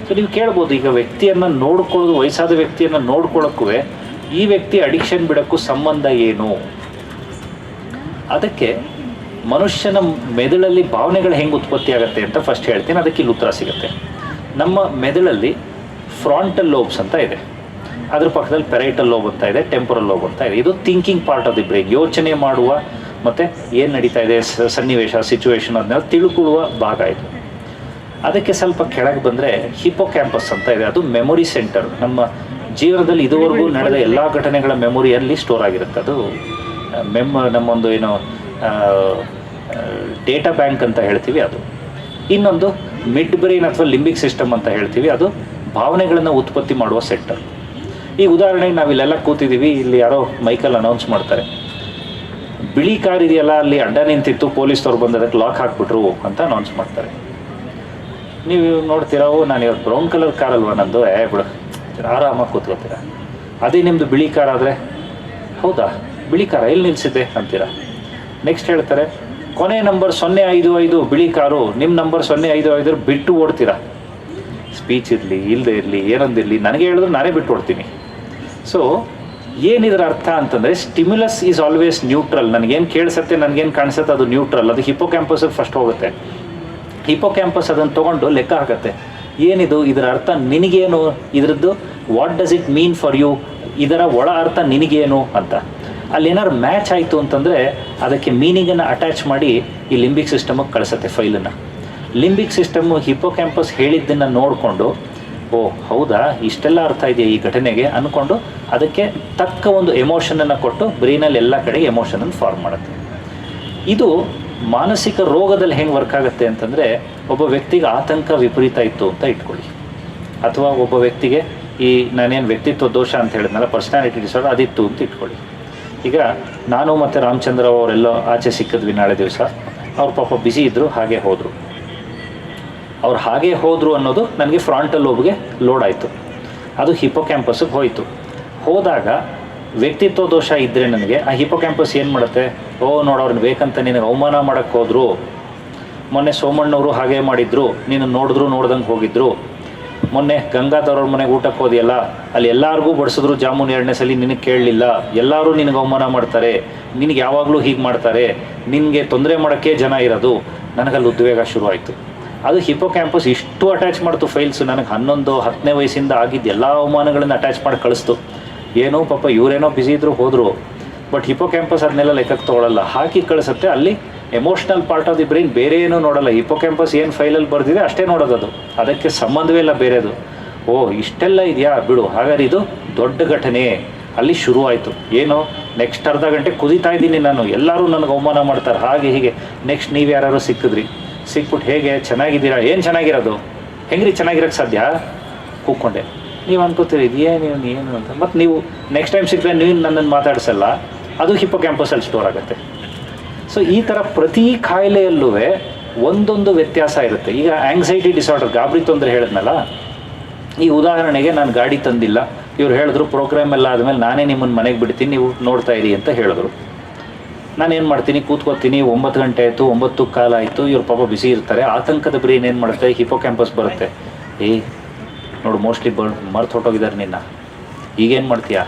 ಸೊ ನೀವು ಕೇಳ್ಬೋದು, ಈಗ ವ್ಯಕ್ತಿಯನ್ನು ನೋಡ್ಕೊಳ್ಳೋದು, ವಯಸ್ಸಾದ ವ್ಯಕ್ತಿಯನ್ನು ನೋಡ್ಕೊಳ್ಳೋಕ್ಕೂ ಈ ವ್ಯಕ್ತಿ ಅಡಿಕ್ಷನ್ ಬಿಡೋಕ್ಕೂ ಸಂಬಂಧ ಏನು? ಅದಕ್ಕೆ ಮನುಷ್ಯನ ಮೆದುಳಲ್ಲಿ ಭಾವನೆಗಳು ಹೆಂಗೆ ಉತ್ಪತ್ತಿ ಆಗುತ್ತೆ ಅಂತ ಫಸ್ಟ್ ಹೇಳ್ತೀನಿ, ಅದಕ್ಕೆ ಇಲ್ಲಿ ಉತ್ತರ ಸಿಗುತ್ತೆ. ನಮ್ಮ ಮೆದುಳಲ್ಲಿ ಫ್ರಾಂಟಲ್ ಲೋಬ್ಸ್ ಅಂತ ಇದೆ, ಅದ್ರ ಪಕ್ಕದಲ್ಲಿ ಪೆರೈಟಲ್ ಲೋಬ್ ಅಂತ ಇದೆ, ಟೆಂಪರಲ್ ಲೋಬ್ ಅಂತ ಇದೆ. ಇದು thinking part of the brain, ಯೋಚನೆ ಮಾಡುವ ಮತ್ತು ಏನು ನಡೀತಾ ಇದೆ ಸನ್ನಿವೇಶ, ಸಿಚುವೇಶನ್ ಅದನ್ನೆಲ್ಲ ತಿಳ್ಕೊಳ್ಳುವ ಭಾಗ ಇದು. ಅದಕ್ಕೆ ಸ್ವಲ್ಪ ಕೆಳಗೆ ಬಂದರೆ ಹಿಪೋ ಕ್ಯಾಂಪಸ್ ಅಂತ ಇದೆ, ಅದು ಮೆಮೊರಿ ಸೆಂಟರ್. ನಮ್ಮ ಜೀವನದಲ್ಲಿ ಇದುವರೆಗೂ ನಡೆದ ಎಲ್ಲ ಘಟನೆಗಳ ಮೆಮೊರಿಯಲ್ಲಿ ಸ್ಟೋರ್ ಆಗಿರುತ್ತೆ. ಅದು ನಮ್ಮೊಂದು ಏನೋ ಡೇಟಾ ಬ್ಯಾಂಕ್ ಅಂತ ಹೇಳ್ತೀವಿ ಅದು. ಇನ್ನೊಂದು ಮಿಡ್ ಬ್ರೈನ್ ಅಥವಾ ಲಿಂಬಿಕ್ ಸಿಸ್ಟಮ್ ಅಂತ ಹೇಳ್ತೀವಿ, ಅದು ಭಾವನೆಗಳನ್ನು ಉತ್ಪತ್ತಿ ಮಾಡುವ ಸೆಂಟರ್. ಈಗ ಉದಾಹರಣೆಗೆ ನಾವಿಲ್ಲೆಲ್ಲ ಕೂತಿದ್ದೀವಿ, ಇಲ್ಲಿ ಯಾರೋ ಮೈಕಲ್ಲಿ ಅನೌನ್ಸ್ ಮಾಡ್ತಾರೆ, ಬಿಳಿ ಕಾರ್ ಇದೆಯಲ್ಲ ಅಲ್ಲಿ ಅಡ್ಡ ನಿಂತಿತ್ತು, ಪೊಲೀಸ್ನವ್ರು ಬಂದು ಅದಕ್ಕೆ ಲಾಕ್ ಹಾಕ್ಬಿಟ್ರು ಅಂತ ಅನೌನ್ಸ್ ಮಾಡ್ತಾರೆ. ನೀವು ನೋಡ್ತೀರಾ, ನಾನು ಇವತ್ತು ಬ್ರೌನ್ ಕಲರ್ ಕಾರ್ ಅಲ್ವಾ ನಂದು, ಬಿಡು ಆರಾಮಾಗಿ ಕೂತ್ಕೋತೀರ. ಅದೇ ನಿಮ್ಮದು ಬಿಳಿ ಕಾರ್ ಆದರೆ, ಹೌದಾ ಬಿಳಿ ಕಾರ ಎಲ್ಲಿ ನಿಲ್ಲಿಸಿದ್ದೆ ಅಂತೀರಾ. ನೆಕ್ಸ್ಟ್ ಹೇಳ್ತಾರೆ, ಕೊನೆ ನಂಬರ್ 055 ಬಿಳಿ ಕಾರು, ನಿಮ್ಮ ನಂಬರ್ 055 ಬಿಟ್ಟು ಓಡ್ತೀರಾ. ಸ್ಪೀಚ್ ಇರಲಿ ಇಲ್ಲದೆ ಇರಲಿ ಏನೊಂದಿರಲಿ, ನನಗೆ ಹೇಳಿದ್ರು ನಾನೇ ಬಿಟ್ಟು ಓಡ್ತೀನಿ. ಸೊ ಏನಿದ್ರ ಅರ್ಥ ಅಂತಂದರೆ, ಸ್ಟಿಮ್ಯುಲಸ್ ಈಸ್ ಆಲ್ವೇಸ್ ನ್ಯೂಟ್ರಲ್. ನನಗೇನು ಕೇಳಿಸುತ್ತೆ, ನನಗೇನು ಕಾಣಿಸುತ್ತೆ ಅದು ನ್ಯೂಟ್ರಲ್. ಅದು ಹಿಪೋ ಕ್ಯಾಂಪಸ್ಗೆ ಫಸ್ಟ್ ಹೋಗುತ್ತೆ. ಹಿಪೋ ಕ್ಯಾಂಪಸ್ ಅದನ್ನು ತೊಗೊಂಡು ಲೆಕ್ಕ ಹಾಕುತ್ತೆ, ಏನಿದು, ಇದರ ಅರ್ಥ ನಿನಗೇನು, ಇದರದ್ದು what does it mean for you, ಇದರ ಒಳ ಅರ್ಥ ನಿನಗೇನು ಅಂತ. ಅಲ್ಲಿ ಏನಾದ್ರು ಮ್ಯಾಚ್ ಆಯಿತು ಅಂತಂದರೆ ಅದಕ್ಕೆ ಮೀನಿಂಗನ್ನು ಅಟ್ಯಾಚ್ ಮಾಡಿ ಈ ಲಿಂಬಿಕ್ ಸಿಸ್ಟಮಿಗೆ ಕಳಿಸುತ್ತೆ ಫೈಲನ್ನು. ಲಿಂಬಿಕ್ ಸಿಸ್ಟಮು ಹಿಪ್ಪೋ ಕ್ಯಾಂಪಸ್ ಹೇಳಿದ್ದನ್ನು ನೋಡಿಕೊಂಡು, ಓ ಹೌದಾ ಇಷ್ಟೆಲ್ಲ ಅರ್ಥ ಇದೆಯಾ ಈ ಘಟನೆಗೆ ಅಂದ್ಕೊಂಡು ಅದಕ್ಕೆ ತಕ್ಕ ಒಂದು ಎಮೋಷನನ್ನು ಕೊಟ್ಟು ಬ್ರೈನಲ್ಲಿ ಎಲ್ಲ ಕಡೆ ಎಮೋಷನನ್ನು ಫಾರ್ಮ್ ಮಾಡುತ್ತೆ. ಇದು ಮಾನಸಿಕ ರೋಗದಲ್ಲಿ ಹೆಂಗೆ ವರ್ಕ್ ಆಗುತ್ತೆ ಅಂತಂದರೆ, ಒಬ್ಬ ವ್ಯಕ್ತಿಗೆ ಆತಂಕ ವಿಪರೀತ ಇತ್ತು ಅಂತ ಇಟ್ಕೊಳ್ಳಿ, ಅಥವಾ ಒಬ್ಬ ವ್ಯಕ್ತಿಗೆ ಈ ನಾನೇನು ವ್ಯಕ್ತಿತ್ವ ದೋಷ ಅಂತ ಹೇಳಿದ್ನಲ್ಲ, ಪರ್ಸ್ನಾಲಿಟಿ ಡಿಸಾರ್ಡರ್ ಅದಿತ್ತು ಅಂತ ಇಟ್ಕೊಳ್ಳಿ. ಈಗ ನಾನು ಮತ್ತು ರಾಮಚಂದ್ರ ಅವರೆಲ್ಲೋ ಆಚೆ ಸಿಕ್ಕಿದ್ವಿ ನಾಳೆ ದಿವಸ. ಅವ್ರು ಪಾಪ ಬ್ಯುಸಿ ಇದ್ದರು, ಹಾಗೆ ಹೋದರು. ಅವ್ರು ಹಾಗೆ ಹೋದರು ಅನ್ನೋದು ನನಗೆ ಫ್ರಾಂಟಲ್ ಲೋಬ್ಗೆ ಲೋಡ್ ಆಯಿತು, ಅದು ಹಿಪ್ಪೋ ಕ್ಯಾಂಪಸ್ಗೆ ಹೋಯಿತು. ಹೋದಾಗ ವ್ಯಕ್ತಿತ್ವ ದೋಷ ಇದ್ದರೆ ನನಗೆ ಆ ಹಿಪ್ಪೋ ಕ್ಯಾಂಪಸ್ ಏನು ಮಾಡುತ್ತೆ, ಓ ನೋಡೋರ್ನ ಬೇಕಂತ ನಿನಗೆ ಅವಮಾನ ಮಾಡೋಕ್ಕೆ ಹೋದರು, ಮೊನ್ನೆ ಸೋಮಣ್ಣವರು ಹಾಗೆ ಮಾಡಿದ್ರು, ನೀನು ನೋಡ್ದಂಗೆ ಹೋಗಿದ್ರು, ಮೊನ್ನೆ ಗಂಗಾಧರವ್ರ ಮನೆಗೆ ಊಟಕ್ಕೆ ಹೋದಿಯಲ್ಲ, ಅಲ್ಲಿ ಎಲ್ಲರಿಗೂ ಬಡಿಸಿದ್ರು ಜಾಮೂನ್ 2ನೇ ಸಲ ನಿನಗೆ ಕೇಳಲಿಲ್ಲ, ಎಲ್ಲರೂ ನಿನಗೆ ಅವಮಾನ ಮಾಡ್ತಾರೆ, ನಿನಗೆ ಯಾವಾಗಲೂ ಹೀಗೆ ಮಾಡ್ತಾರೆ, ನಿನಗೆ ತೊಂದರೆ ಮಾಡೋಕ್ಕೆ ಜನ ಇರೋದು. ನನಗಲ್ಲಿ ಉದ್ವೇಗ ಶುರುವಾಯಿತು. ಅದು ಹಿಪ್ಪೋ ಕ್ಯಾಂಪಸ್ ಇಷ್ಟು ಅಟ್ಯಾಚ್ ಮಾಡ್ತು ಫೈಲ್ಸು. ನನಗೆ 11-10ನೇ ವಯಸ್ಸಿಂದ ಆಗಿದ್ದು ಎಲ್ಲ ಅವಮಾನಗಳನ್ನು ಅಟ್ಯಾಚ್ ಮಾಡಿ ಕಳಿಸ್ತು. ಏನೋ ಪಾಪ ಇವರೇನೋ ಬ್ಯುಸಿ ಇದ್ರು ಹೋದರು, ಬಟ್ ಹಿಪ್ಪೋ ಕ್ಯಾಂಪಸ್ ಅದನ್ನೆಲ್ಲ ಲೆಕ್ಕಕ್ಕೆ ತೊಗೊಳ್ಳಲ್ಲ, ಹಾಕಿ ಕಳಿಸುತ್ತೆ. ಅಲ್ಲಿ emotional part of the brain ಬೇರೆ ಏನೂ ನೋಡಲ್ಲ. ಹಿಪ್ಪೋ ಕ್ಯಾಂಪಸ್ ಏನು ಫೈಲಲ್ಲಿ ಬರೆದಿದೆ ಅಷ್ಟೇ ನೋಡೋದು, ಅದು ಅದಕ್ಕೆ ಸಂಬಂಧವೇ ಇಲ್ಲ ಬೇರೆದು. ಓ ಇಷ್ಟೆಲ್ಲ ಇದೆಯಾ ಬಿಡು, ಹಾಗಾದ್ರೆ ಇದು ದೊಡ್ಡ ಘಟನೆ ಅಲ್ಲಿ ಶುರುವಾಯಿತು. ಏನೋ ನೆಕ್ಸ್ಟ್ ಅರ್ಧ ಗಂಟೆ ಕುದಿತಾ ಇದ್ದೀನಿ ನಾನು, ಎಲ್ಲರೂ ನನಗೆ ಅವಮಾನ ಮಾಡ್ತಾರೆ, ಹಾಗೆ ಹೀಗೆ. ನೆಕ್ಸ್ಟ್ ನೀವು ಯಾರು ಸಿಕ್ಕಿದ್ರಿ, ಸಿಕ್ಬಿಟ್ಟು ಹೇಗೆ ಚೆನ್ನಾಗಿದ್ದೀರಾ, ಏನು ಚೆನ್ನಾಗಿರೋದು, ಹೆಂಗ್ರಿ ಚೆನ್ನಾಗಿರೋಕ್ಕೆ ಸಾಧ್ಯ, ಕೂತ್ಕೊಂಡೆ. ನೀವು ಅನ್ಕೋತೀರಿ ಏನು ಅಂತ. ಮತ್ತು ನೀವು ನೆಕ್ಸ್ಟ್ ಟೈಮ್ ಸಿಕ್ಕರೆ ನೀವು ನನ್ನನ್ನು ಮಾತಾಡಿಸಲ್ಲ, ಅದು ಹಿಪ್ಪೋ ಕ್ಯಾಂಪಸಲ್ಲಿ ಸ್ಟೋರ್ ಆಗುತ್ತೆ. ಸೊ ಈ ಥರ ಪ್ರತಿ ಕಾಯಿಲೆಯಲ್ಲೂ ಒಂದೊಂದು ವ್ಯತ್ಯಾಸ ಇರುತ್ತೆ. ಈಗ ಆಂಗ್ಸೈಟಿ ಡಿಸಾರ್ಡರ್, ಗಾಬರಿ ತೊಂದರೆ ಹೇಳಿದ್ನಲ್ಲ, ಈ ಉದಾಹರಣೆಗೆ ನಾನು ಗಾಡಿ ತಂದಿಲ್ಲ, ಇವ್ರು ಹೇಳಿದ್ರು ಪ್ರೋಗ್ರಾಮ್ ಎಲ್ಲ ಆದಮೇಲೆ ನಾನೇ ನಿಮ್ಮನ್ನು ಮನೆಗೆ ಬಿಡ್ತೀನಿ, ನೀವು ನೋಡ್ತಾ ಇರಿ ಅಂತ ಹೇಳಿದ್ರು. ನಾನೇನು ಮಾಡ್ತೀನಿ, ಕೂತ್ಕೋತೀನಿ. 9 ಗಂಟೆ ಆಯಿತು, 9 ಕಾಲ ಆಯಿತು, ಇವ್ರು ಪಾಪ ಬಿಸಿ ಇರ್ತಾರೆ. ಆತಂಕದ ಬ್ರೈನ್ ಏನು ಮಾಡುತ್ತೆ, ಹಿಪ್ಪೋ ಕ್ಯಾಂಪಸ್ ಬರುತ್ತೆ, ನೋಡು ಮೋಸ್ಟ್ಲಿ ಮರ್ತು ಹೊಟ್ಟೋಗಿದ್ದಾರೆ ನಿನ್ನ, ಈಗೇನು ಮಾಡ್ತೀಯಾ,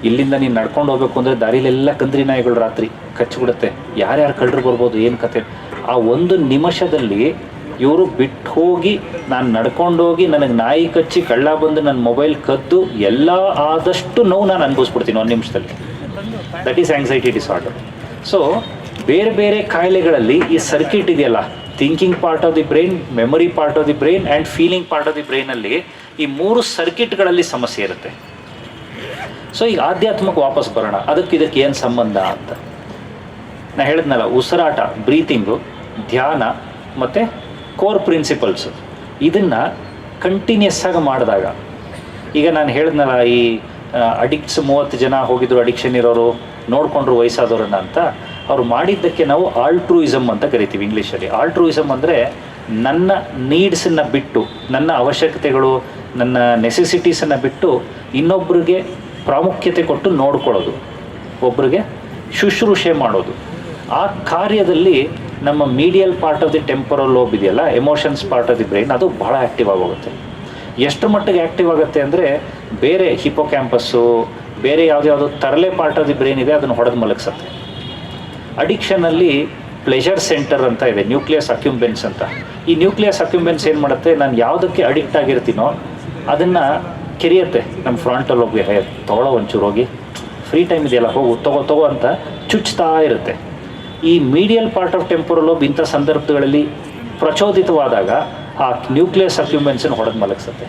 ಇಲ್ಲಿಂದ ನೀನು ನಡ್ಕೊಂಡು ಹೋಗ್ಬೇಕು ಅಂದರೆ ದಾರಿಲೆಲ್ಲ ಕಂದ್ರಿ ನಾಯಿಗಳು ರಾತ್ರಿ ಕಚ್ಚಿಬಿಡುತ್ತೆ, ಯಾರ್ಯಾರು ಕಳ್ಳರು ಬರ್ಬೋದು, ಏನು ಕತೆ. ಆ ಒಂದು ನಿಮಿಷದಲ್ಲಿ ಇವರು ಬಿಟ್ಟು ಹೋಗಿ, ನಾನು ನಡ್ಕೊಂಡೋಗಿ ನನಗೆ ನಾಯಿ ಕಚ್ಚಿ ಕಳ್ಳ ಬಂದು ನನ್ನ ಮೊಬೈಲ್ ಕದ್ದು ಎಲ್ಲ ಆದಷ್ಟು ನೋವು ನಾನು ಅನುಭವಿಸ್ಬಿಡ್ತೀನಿ 1 ನಿಮಿಷದಲ್ಲಿ. That is anxiety disorder. So ಬೇರೆ ಬೇರೆ ಕಾಯಿಲೆಗಳಲ್ಲಿ ಈ ಸರ್ಕಿಟ್ ಇದೆಯಲ್ಲ, thinking part of the brain, memory part of the brain and feeling part of the ಬ್ರೈನಲ್ಲಿ ಈ 3 ಸರ್ಕಿಟ್ಗಳಲ್ಲಿ ಸಮಸ್ಯೆ ಇರುತ್ತೆ. ಸೊ ಈಗ ಆಧ್ಯಾತ್ಮಕ್ಕೆ ವಾಪಸ್ ಬರೋಣ, ಇದಕ್ಕೆ ಏನು ಸಂಬಂಧ ಅಂತ ನಾ ಹೇಳಿದ್ನಲ್ಲ. ಉಸಿರಾಟ, ಬ್ರೀತಿಂಗು, ಧ್ಯಾನ ಮತ್ತು ಕೋರ್ ಪ್ರಿನ್ಸಿಪಲ್ಸು, ಇದನ್ನು ಕಂಟಿನ್ಯೂಸ್ ಆಗಿ ಮಾಡಿದಾಗ, ಈಗ ನಾನು ಹೇಳಿದ್ನಲ್ಲ ಈ ಅಡಿಕ್ಟ್ಸ್ 30 ಜನ ಹೋಗಿದ್ರು, ಅಡಿಕ್ಷನ್ ಇರೋರು ನೋಡಿಕೊಂಡ್ರು ವಯಸ್ಸಾದವ್ರನ್ನ ಅಂತ. ಅವ್ರು ಮಾಡಿದ್ದಕ್ಕೆ ನಾವು ಆಲ್ಟ್ರೂಯಿಸಮ್ ಅಂತ ಕರಿತೀವಿ ಇಂಗ್ಲೀಷಲ್ಲಿ. ಆಲ್ಟ್ರೂಯಿಸಮ್ ಅಂದರೆ ನನ್ನ ನೀಡ್ಸನ್ನು ಬಿಟ್ಟು, ನನ್ನ ಅವಶ್ಯಕತೆಗಳು, ನನ್ನ ನೆಸೆಸಿಟೀಸನ್ನು ಬಿಟ್ಟು ಇನ್ನೊಬ್ಬರಿಗೆ ಪ್ರಾಮುಖ್ಯತೆ ಕೊಟ್ಟು ನೋಡ್ಕೊಳ್ಳೋದು, ಒಬ್ಬರಿಗೆ ಶುಶ್ರೂಷೆ ಮಾಡೋದು. ಆ ಕಾರ್ಯದಲ್ಲಿ ನಮ್ಮ medial part of the temporal lobe ಇದೆಯಲ್ಲ, emotions part of the brain, ಅದು ಭಾಳ ಆ್ಯಕ್ಟಿವ್ ಆಗೋಗುತ್ತೆ. ಎಷ್ಟು ಮಟ್ಟಿಗೆ ಆ್ಯಕ್ಟಿವ್ ಆಗುತ್ತೆ ಅಂದರೆ, ಬೇರೆ ಹಿಪ್ಪೋ ಕ್ಯಾಂಪಸ್ಸು, ಬೇರೆ ಯಾವುದ್ಯಾವುದೋ ತರಲೆ ಪಾರ್ಟ್ ಆಫ್ ದಿ ಬ್ರೈನ್ ಇದೆ, ಅದನ್ನು ಹೊಡೆದು ಮಲಗಿಸುತ್ತೆ. ಅಡಿಕ್ಷನಲ್ಲಿ ಪ್ಲೆಷರ್ ಸೆಂಟರ್ ಅಂತ ಇದೆ, ನ್ಯೂಕ್ಲಿಯಸ್ ಅಕ್ಯುಂಬೆನ್ಸ್ ಅಂತ. ಈ ನ್ಯೂಕ್ಲಿಯಸ್ ಅಕ್ಯುಂಬೆನ್ಸ್ ಏನು ಮಾಡುತ್ತೆ, ನಾನು ಯಾವುದಕ್ಕೆ ಅಡಿಕ್ಟ್ ಆಗಿರ್ತೀನೋ ಅದನ್ನು ಕೆರಿಯುತ್ತೆ ನಮ್ಮ ಫ್ರಂಟಲ್ ಲೋಬ್ಗೆ. ತೊಗೊಳ್ಳೋ ಒಂಚೂರು ಹೋಗಿ, ಫ್ರೀ ಟೈಮ್ ಇದೆಯಲ್ಲ ಹೋಗು, ತಗೋ ಅಂತ ಚುಚ್ತಾ ಇರುತ್ತೆ. ಈ medial part of temporal lobe ಇಂಥ ಸಂದರ್ಭಗಳಲ್ಲಿ ಪ್ರಚೋದಿತವಾದಾಗ ಆ ನ್ಯೂಕ್ಲಿಯಸ್ ಅಕ್ಯುಮೆನ್ಸನ್ನು ಹೊಡೆದು ಮಲಗಿಸುತ್ತೆ.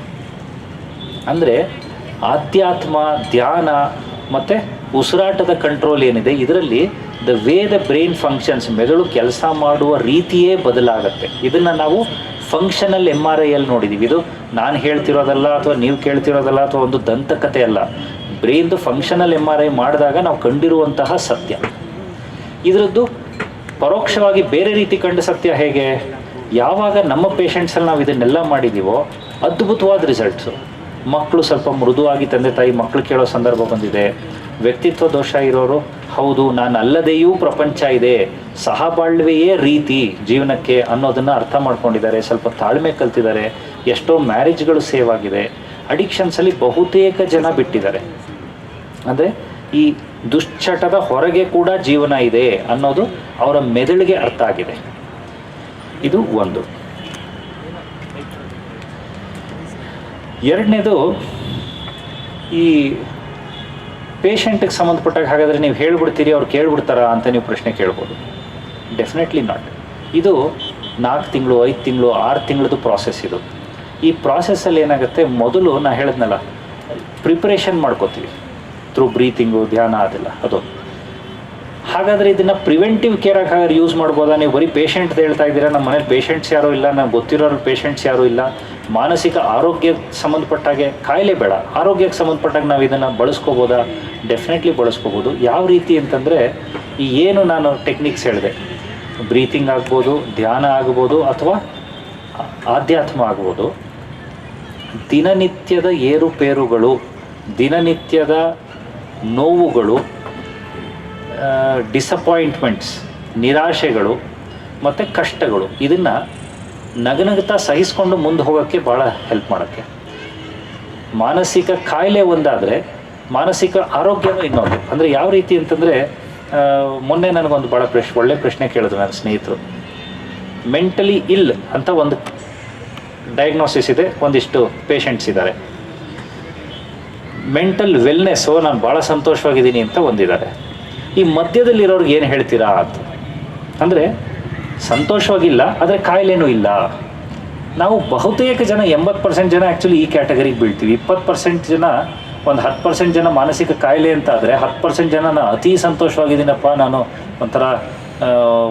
ಅಂದರೆ ಆಧ್ಯಾತ್ಮ, ಧ್ಯಾನ ಮತ್ತು ಉಸಿರಾಟದ ಕಂಟ್ರೋಲ್ ಏನಿದೆ, ಇದರಲ್ಲಿ the way the brain functions, ಮೆದುಳು ಕೆಲಸ ಮಾಡುವ ರೀತಿಯೇ ಬದಲಾಗುತ್ತೆ. ಇದನ್ನು ನಾವು ಫಂಕ್ಷನಲ್ MRIಯಲ್ಲಿ ನೋಡಿದ್ದೀವಿ. ಇದು ನಾನು ಹೇಳ್ತಿರೋದಲ್ಲ, ಅಥವಾ ನೀವು ಕೇಳ್ತಿರೋದಲ್ಲ, ಅಥವಾ ಒಂದು ದಂತಕತೆ ಅಲ್ಲ. ಬ್ರೈನ್ದು ಫಂಕ್ಷನಲ್ MRI ಮಾಡಿದಾಗ ನಾವು ಕಂಡಿರುವಂತಹ ಸತ್ಯ. ಇದರದ್ದು ಪರೋಕ್ಷವಾಗಿ ಬೇರೆ ರೀತಿ ಕಂಡ ಸತ್ಯ ಹೇಗೆ, ಯಾವಾಗ ನಮ್ಮ ಪೇಷಂಟ್ಸಲ್ಲಿ ನಾವು ಇದನ್ನೆಲ್ಲ ಮಾಡಿದ್ದೀವೋ ಅದ್ಭುತವಾದ ರಿಸಲ್ಟ್ಸು. ಮಕ್ಕಳು ಸ್ವಲ್ಪ ಮೃದುವಾಗಿ ತಂದೆ ತಾಯಿ ಮಕ್ಕಳು ಕೇಳೋ ಸಂದರ್ಭ ಬಂದಿದೆ. ವ್ಯಕ್ತಿತ್ವ ದೋಷ ಇರೋರು, ಹೌದು ನಾನು ಅಲ್ಲದೆಯೂ ಪ್ರಪಂಚ ಇದೆ, ಸಹಬಾಳ್ವೆಯೇ ರೀತಿ ಜೀವನಕ್ಕೆ ಅನ್ನೋದನ್ನು ಅರ್ಥ ಮಾಡ್ಕೊಂಡಿದ್ದಾರೆ, ಸ್ವಲ್ಪ ತಾಳ್ಮೆ ಕಲ್ತಿದ್ದಾರೆ, ಎಷ್ಟೋ ಮ್ಯಾರೇಜ್ಗಳು ಸೇವ್ ಆಗಿದೆ. ಅಡಿಕ್ಷನ್ಸಲ್ಲಿ ಬಹುತೇಕ ಜನ ಬಿಟ್ಟಿದ್ದಾರೆ. ಅಂದರೆ ಈ ದುಶ್ಚಟದ ಹೊರಗೆ ಕೂಡ ಜೀವನ ಇದೆ ಅನ್ನೋದು ಅವರ ಮೆದುಳಿಗೆ ಅರ್ಥ ಆಗಿದೆ. ಇದು ಒಂದು. ಎರಡನೇದು, ಈ ಪೇಷಂಟಿಗೆ ಸಂಬಂಧಪಟ್ಟಾಗ ಹಾಗಾದರೆ ನೀವು ಹೇಳ್ಬಿಡ್ತೀರಿ ಅವ್ರು ಕೇಳ್ಬಿಡ್ತಾರಾ ಅಂತ ನೀವು ಪ್ರಶ್ನೆ ಕೇಳ್ಬೋದು. Definitely not. ಇದು 4 ತಿಂಗಳು, 5 ತಿಂಗಳು, 6 ತಿಂಗಳದ್ದು ಪ್ರಾಸೆಸ್ ಇದು. ಈ ಪ್ರಾಸೆಸ್ಸಲ್ಲಿ ಏನಾಗುತ್ತೆ, ಮೊದಲು ನಾ ಹೇಳಿದ್ನಲ್ಲ, ಪ್ರಿಪ್ರೇಷನ್ ಮಾಡ್ಕೋತೀವಿ ಥ್ರೂ ಬ್ರೀತಿಂಗು, ಧ್ಯಾನ, ಅದೆಲ್ಲ ಅದು. ಹಾಗಾದರೆ ಇದನ್ನು ಪ್ರಿವೆಂಟಿವ್ ಕೇರಾಗಿ ಹಾಗಾದ್ರೆ ಯೂಸ್ ಮಾಡ್ಬೋದಾ? ನೀವು ಬರೀ ಪೇಷಂಟ್ ಹೇಳ್ತಾ ಇದ್ದೀರಾ, ನಮ್ಮ ಮನೇಲಿ ಪೇಷಂಟ್ಸ್ ಯಾರೂ ಇಲ್ಲ, ನನಗೆ ಗೊತ್ತಿರೋರು ಪೇಷಂಟ್ಸ್ ಯಾರೂ ಇಲ್ಲ, ಮಾನಸಿಕ ಆರೋಗ್ಯಕ್ಕೆ ಸಂಬಂಧಪಟ್ಟಾಗೆ, ಕಾಯಿಲೆ ಬೇಡ, ಆರೋಗ್ಯಕ್ಕೆ ಸಂಬಂಧಪಟ್ಟಾಗ ನಾವು ಇದನ್ನು ಬಳಸ್ಕೋಬೋದಾ? ಡೆಫಿನೆಟ್ಲಿ ಬಳಸ್ಕೋಬೋದು. ಯಾವ ರೀತಿ ಅಂತಂದರೆ, ಈ ಏನು ನಾನು ಟೆಕ್ನಿಕ್ಸ್ ಹೇಳಿದೆ, ಬ್ರೀತಿಂಗ್ ಆಗ್ಬೋದು, ಧ್ಯಾನ ಆಗ್ಬೋದು, ಅಥವಾ ಆಧ್ಯಾತ್ಮ ಆಗ್ಬೋದು, ದಿನನಿತ್ಯದ ಏರುಪೇರುಗಳು, ದಿನನಿತ್ಯದ ನೋವುಗಳು, ಡಿಸಪಾಯಿಂಟ್ಮೆಂಟ್ಸ್, ನಿರಾಶೆಗಳು ಮತ್ತು ಕಷ್ಟಗಳು, ಇದನ್ನು ನಗನಗ್ತಾ ಸಹಿಸ್ಕೊಂಡು ಮುಂದೆ ಹೋಗೋಕ್ಕೆ ಭಾಳ ಹೆಲ್ಪ್ ಮಾಡೋಕ್ಕೆ. ಮಾನಸಿಕ ಕಾಯಿಲೆ ಒಂದಾದರೆ ಮಾನಸಿಕ ಆರೋಗ್ಯವೂ ಇನ್ನೊಂದು. ಅಂದರೆ ಯಾವ ರೀತಿ ಅಂತಂದರೆ, ಮೊನ್ನೆ ನನಗೊಂದು ಭಾಳ ಒಳ್ಳೆ ಪ್ರಶ್ನೆ ಕೇಳಿದ್ರು ನನ್ನ ಸ್ನೇಹಿತರು. ಮೆಂಟಲಿ ಇಲ್ ಅಂತ ಒಂದು ಡಯಾಗ್ನೋಸಿಸ್ ಇದೆ, ಒಂದಿಷ್ಟು ಪೇಷಂಟ್ಸ್ ಇದ್ದಾರೆ. ಮೆಂಟಲ್ ವೆಲ್ನೆಸ್ಸು, ನಾನು ಭಾಳ ಸಂತೋಷವಾಗಿದ್ದೀನಿ ಅಂತ ಒಂದಿದ್ದಾರೆ. ಈ ಮಧ್ಯದಲ್ಲಿರೋರ್ಗೆ ಏನು ಹೇಳ್ತೀರಾ ಅಂತ. ಅಂದರೆ ಸಂತೋಷವಾಗಿಲ್ಲ, ಆದರೆ ಕಾಯಿಲೆನೂ ಇಲ್ಲ. ನಾವು ಬಹುತೇಕ ಜನ, 80% ಜನ ಆ್ಯಕ್ಚುಲಿ ಈ ಕ್ಯಾಟಗರಿಗೆ ಬೀಳ್ತೀವಿ. 20% ಜನ, ಒಂದು 10% ಜನ ಮಾನಸಿಕ ಕಾಯಿಲೆ ಅಂತ ಆದರೆ 10% ಜನ ನಾನು ಅತಿ ಸಂತೋಷವಾಗಿದ್ದೀನಪ್ಪ, ನಾನು ಒಂಥರ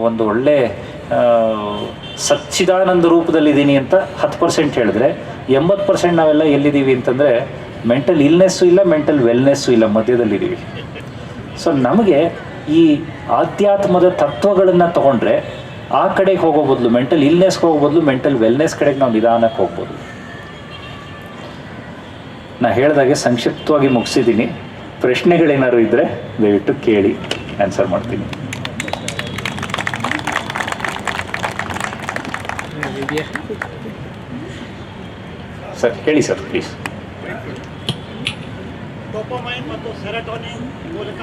ಒಂದು ಒಳ್ಳೆ ಸಚ್ಚಿದಾನಂದ ರೂಪದಲ್ಲಿದ್ದೀನಿ ಅಂತ 10% ಹೇಳಿದ್ರೆ, 80% ನಾವೆಲ್ಲ ಎಲ್ಲಿದ್ದೀವಿ ಅಂತಂದರೆ ಮೆಂಟಲ್ ಇಲ್ನೆಸ್ಸು ಇಲ್ಲ, ಮೆಂಟಲ್ ವೆಲ್ನೆಸ್ಸು ಇಲ್ಲ, ಮಧ್ಯದಲ್ಲಿದ್ದೀವಿ. ಸೊ ನಮಗೆ ಈ ಆಧ್ಯಾತ್ಮದ ತತ್ವಗಳನ್ನು ತೊಗೊಂಡ್ರೆ ಆ ಕಡೆಗೆ ಹೋಗೋ ಬದಲು, ಮೆಂಟಲ್ ಇಲ್ನೆಸ್ಗೆ ಹೋಗೋ ಬದಲು ಮೆಂಟಲ್ ವೆಲ್ನೆಸ್ ಕಡೆಗೆ ನಾವು ನಿಧಾನಕ್ಕೆ ಹೋಗ್ಬೋದು. ನಾ ಹೇಳಿದಾಗೆ ಸಂಕ್ಷಿಪ್ತವಾಗಿ ಮುಗಿಸಿದ್ದೀನಿ. ಪ್ರಶ್ನೆಗಳೇನಾದ್ರು ಇದ್ದರೆ ದಯವಿಟ್ಟು ಕೇಳಿ, ಆನ್ಸರ್ ಮಾಡ್ತೀನಿ. ಸರ್ ಹೇಳಿ ಸರ್, ಪ್ಲೀಸ್. ಡೋಪಮೈನ್ ಮತ್ತು ಸೆರೋಟೋನಿನ್ ಮೂಲಕ